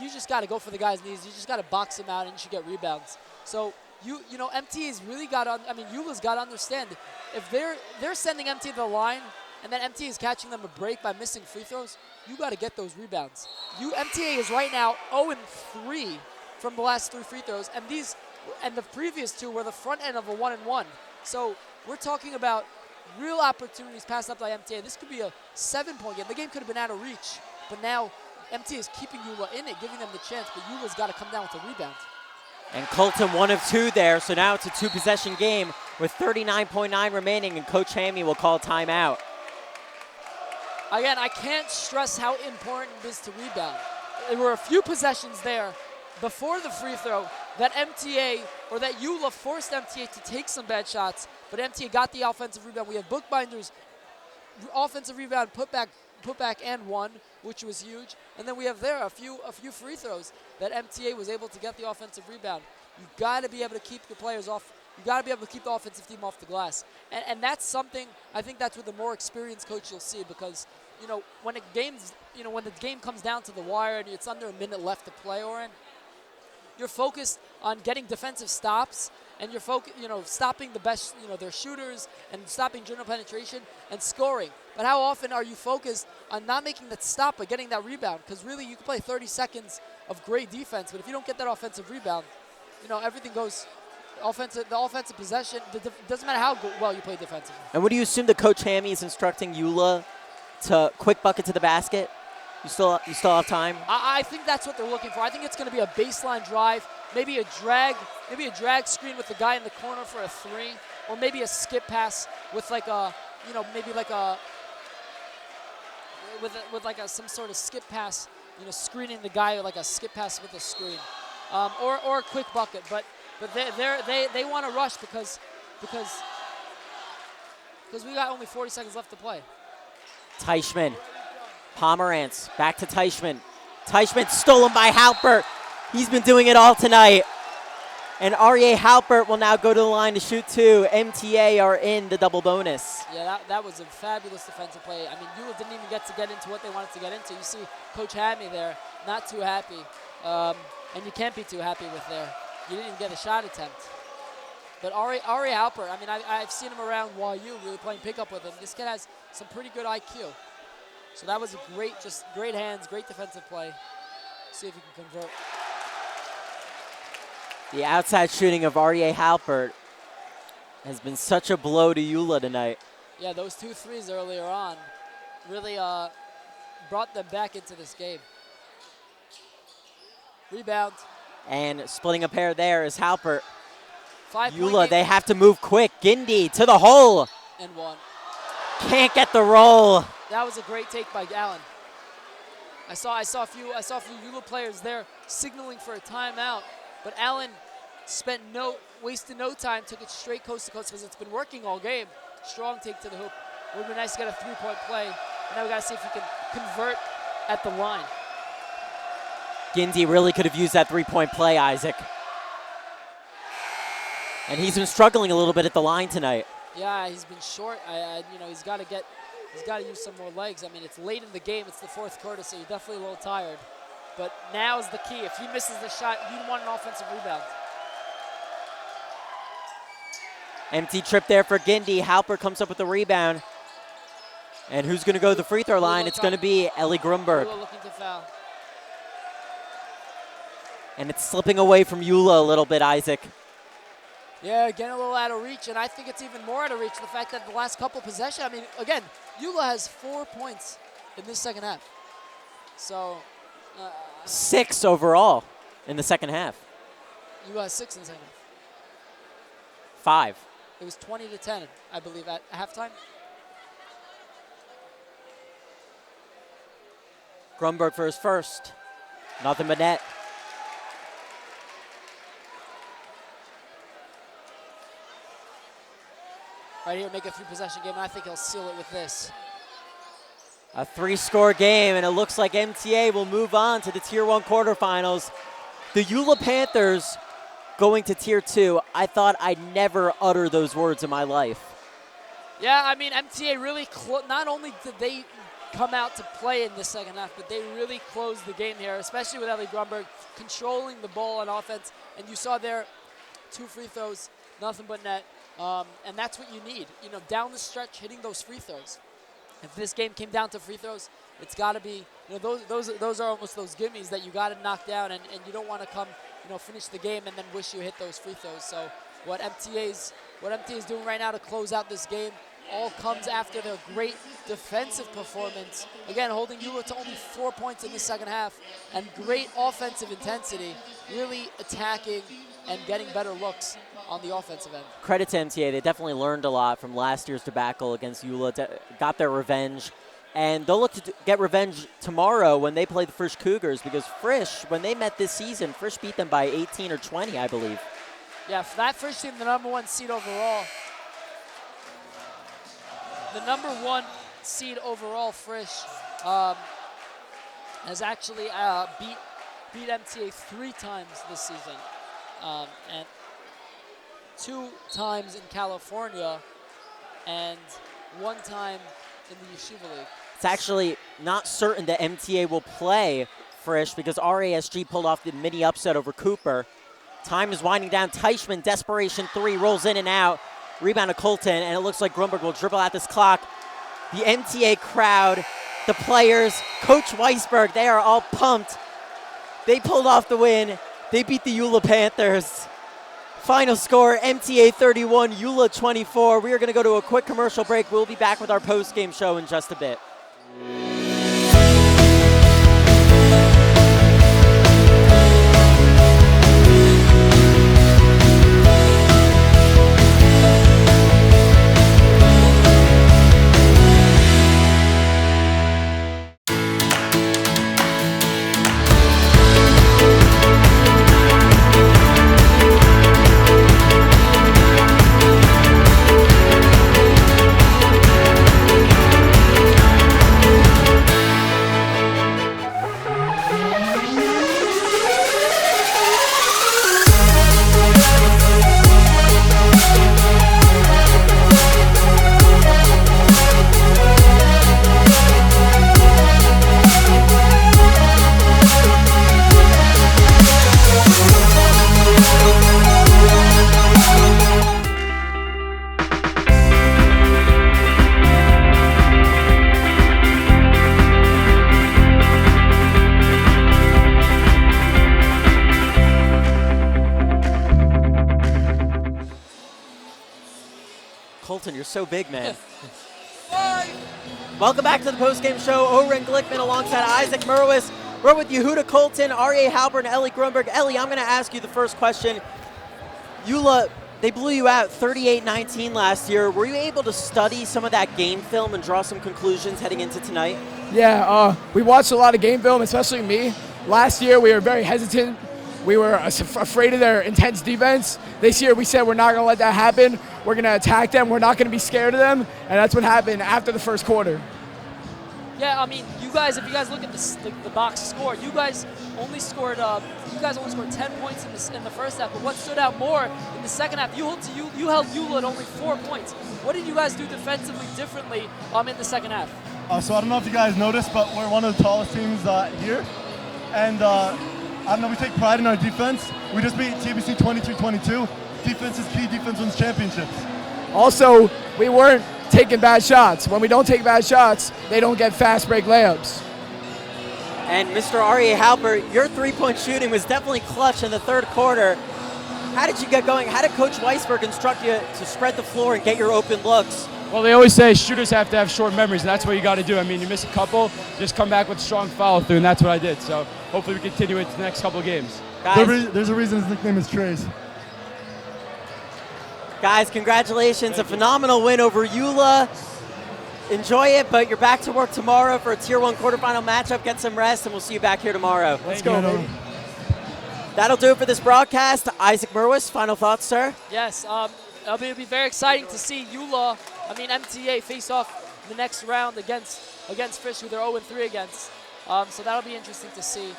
Speaker 7: You just got to go for the guy's knees. You just got to box him out, and you should get rebounds. So MTA's really got to. YULA's got to understand, if they're sending MTA to the line, and then MTA is catching them a break by missing free throws, you got to get those rebounds. MTA is right now 0-3 from the last 3 free throws, and the previous 2 were the front end of a 1-and-1. So we're talking about real opportunities passed up by MTA. This could be a 7-point game. The game could have been out of reach, but now MTA is keeping YULA in it, giving them the chance, but YULA's got to come down with a rebound.
Speaker 5: And Colton 1 of 2 there, so now it's a 2-possession game with 39.9 remaining, and Coach Hammy will call timeout.
Speaker 7: Again, I can't stress how important it is to rebound. There were a few possessions there before the free throw that MTA, or that YULA forced MTA to take some bad shots, but MTA got the offensive rebound. We have Bookbinder's offensive rebound, putback and 1, which was huge. And then we have there a few free throws that MTA was able to get the offensive rebound. You got to be able to keep your players off. You got to be able to keep the offensive team off the glass. And that's something, I think that's with the more experienced coach you'll see, because when the game comes down to the wire and it's under a minute left to play, Oren, you're focused on getting defensive stops, and you're stopping the best, their shooters, and stopping general penetration and scoring. But how often are you focused on not making that stop but getting that rebound? Because really, you can play 30 seconds of great defense, but if you don't get that offensive rebound, everything goes the offensive possession. Doesn't matter how well you play defensively.
Speaker 5: And what do you assume that Coach Hammy is instructing YULA to quick bucket to the basket? You still have time?
Speaker 7: I think that's what they're looking for. I think it's going to be a baseline drive, maybe a drag screen with the guy in the corner for a 3, or maybe a skip pass with some sort of skip pass, screening the guy, like a skip pass with a screen, or a quick bucket. But they want to rush because we got only 40 seconds left to play.
Speaker 5: Teichmann, Pomerantz, back to Teichmann. Teichmann stolen by Halpert. He's been doing it all tonight. And Aryeh Halpert will now go to the line to shoot 2. MTA are in the double bonus.
Speaker 7: Yeah, that was a fabulous defensive play. YULA didn't even get into what they wanted to get into. You see Coach Hammy there, not too happy. And you can't be too happy with there. You didn't even get a shot attempt. But Aryeh Halpert, I've seen him around YU, really playing pickup with him. This kid has some pretty good IQ. So that was a great hands, great defensive play. See if he can convert.
Speaker 5: The outside shooting of Aryeh Halpert has been such a blow to YULA tonight.
Speaker 7: Yeah, those 2 threes earlier on really brought them back into this game. Rebound.
Speaker 5: And splitting a pair there is Halpert.
Speaker 7: YULA,
Speaker 5: they have to move quick. Gindi to the hole.
Speaker 7: And 1.
Speaker 5: Can't get the roll.
Speaker 7: That was a great take by Allen. I saw a few YULA players there signaling for a timeout, but Allen wasted no time, took it straight coast to coast because it's been working all game. Strong take to the hoop. Would have been nice to get a 3-point play. And now we got to see if he can convert at the line.
Speaker 5: Gindi really could have used that 3-point play, Isaac. And he's been struggling a little bit at the line tonight.
Speaker 7: Yeah, he's been short. He's got to use some more legs. It's late in the game. It's the 4th quarter, so you're definitely a little tired. But now's the key. If he misses the shot, you want an offensive rebound.
Speaker 5: Empty trip there for Gindi. Halpert comes up with the rebound. And who's going to go to the free throw line? It's going to be Ellie Grunberg.
Speaker 7: Looking to foul.
Speaker 5: And it's slipping away from YULA a little bit, Isaac.
Speaker 7: Yeah, getting a little out of reach, and I think it's even more out of reach the fact that the last couple possessions, again, YULA has 4 points in this second half. So
Speaker 5: 6 overall in the second half.
Speaker 7: YULA has 6 in the second half.
Speaker 5: 5.
Speaker 7: It was 20-10, I believe, at halftime.
Speaker 5: Grunberg for his first. Nothing but net.
Speaker 7: Right here, make a 3-possession game, and I think he'll seal it with this.
Speaker 5: A 3-score game, and it looks like MTA will move on to the Tier 1 quarterfinals. The YULA Panthers going to Tier 2. I thought I'd never utter those words in my life.
Speaker 7: Yeah, I mean, MTA really, not only did they come out to play in the second half, but they really closed the game here, especially with Ellie Grunberg controlling the ball on offense. And you saw there 2 free throws, nothing but net. And that's what you need, you know, down the stretch, hitting those free throws. If this game came down to free throws, it's got to be, you know, those are almost those gimmies that you got to knock down, and you don't want to come, you know, finish the game and then wish you hit those free throws. So what MTA is doing right now to close out this game all comes after their great defensive performance. Again, holding YULA to only 4 points in the second half, and great offensive intensity, really attacking and getting better looks on the offensive end.
Speaker 5: Credit to MTA. They definitely learned a lot from last year's debacle against YULA, got their revenge. And they'll look to get revenge tomorrow when they play the Frisch Cougars, because Frisch, when they met this season, Frisch beat them by 18 or 20, I believe.
Speaker 7: Yeah, for that Frisch team, the #1 seed overall. The #1 seed overall, Frisch, has actually beat MTA 3 times this season. And 2 times in California and 1 time in the Yeshiva League.
Speaker 5: It's actually not certain that MTA will play Frisch because RASG pulled off the mini upset over Cooper. Time is winding down. Teichmann, desperation 3, rolls in and out. Rebound to Colton, and it looks like Grunberg will dribble out this clock. The MTA crowd, the players, Coach Weisberg, they are all pumped. They pulled off the win. They beat the YULA Panthers. Final score, MTA 31, YULA 24. We are going to go to a quick commercial break. We'll be back with our post-game show in just a bit. Colton, you're so big, man. Welcome back to the postgame show. Oren Glickman alongside Isaac Merwis. We're with Yehuda Colton, R.A. Halpern, and Ellie Grunberg. Ellie, I'm going to ask you the first question. YULA, they blew you out 38-19 last year. Were you able to study some of that game film and draw some conclusions heading into tonight?
Speaker 15: Yeah, we watched a lot of game film, especially me. Last year, we were very hesitant. We were afraid of their intense defense. This year, we said we're not going to let that happen. We're going to attack them. We're not going to be scared of them. And that's what happened after the first quarter.
Speaker 7: Yeah, I mean, you guys, if you guys look at the box score, you guys only scored 10 points in the first half. But what stood out more in the second half, you held YULA at only 4 points. What did you guys do defensively differently in the second half?
Speaker 16: So I don't know if you guys noticed, but we're one of the tallest teams here. And I don't know, we take pride in our defense. We just beat TBC 22-22. Defense is key. Defense wins championships.
Speaker 15: Also, we weren't taking bad shots. When we don't take bad shots, they don't get fast break layups.
Speaker 5: And Mr. R.A. Halpern, your three-point shooting was definitely clutch in the third quarter. How did you get going? How did Coach Weisberg instruct you to spread the floor and get your open looks?
Speaker 17: Well, they always say shooters have to have short memories, and that's what you got to do. I mean, you miss a couple, just come back with strong follow-through, and that's what I did. So hopefully we continue it to the next couple of games.
Speaker 16: There's a reason his nickname is Trace.
Speaker 5: Guys, congratulations. A phenomenal win over YULA. enjoy it, but you're back to work tomorrow for a Tier 1 quarterfinal matchup. Get some rest, and we'll see you back here tomorrow.
Speaker 9: Let's go, baby.
Speaker 5: That'll do it for this broadcast. Isaac Merwis, final thoughts, sir?
Speaker 7: Yes, it'll be very exciting to see MTA face off in the next round against Fish, who they're 0-3 against. So that'll be interesting to see.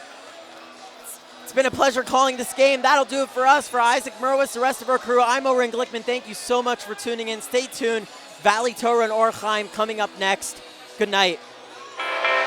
Speaker 5: It's been a pleasure calling this game. That'll do it for us. For Isaac Merwis, the rest of our crew, I'm Oren Glickman. Thank you so much for tuning in. Stay tuned. Valley Torah and Orchaim coming up next. Good night.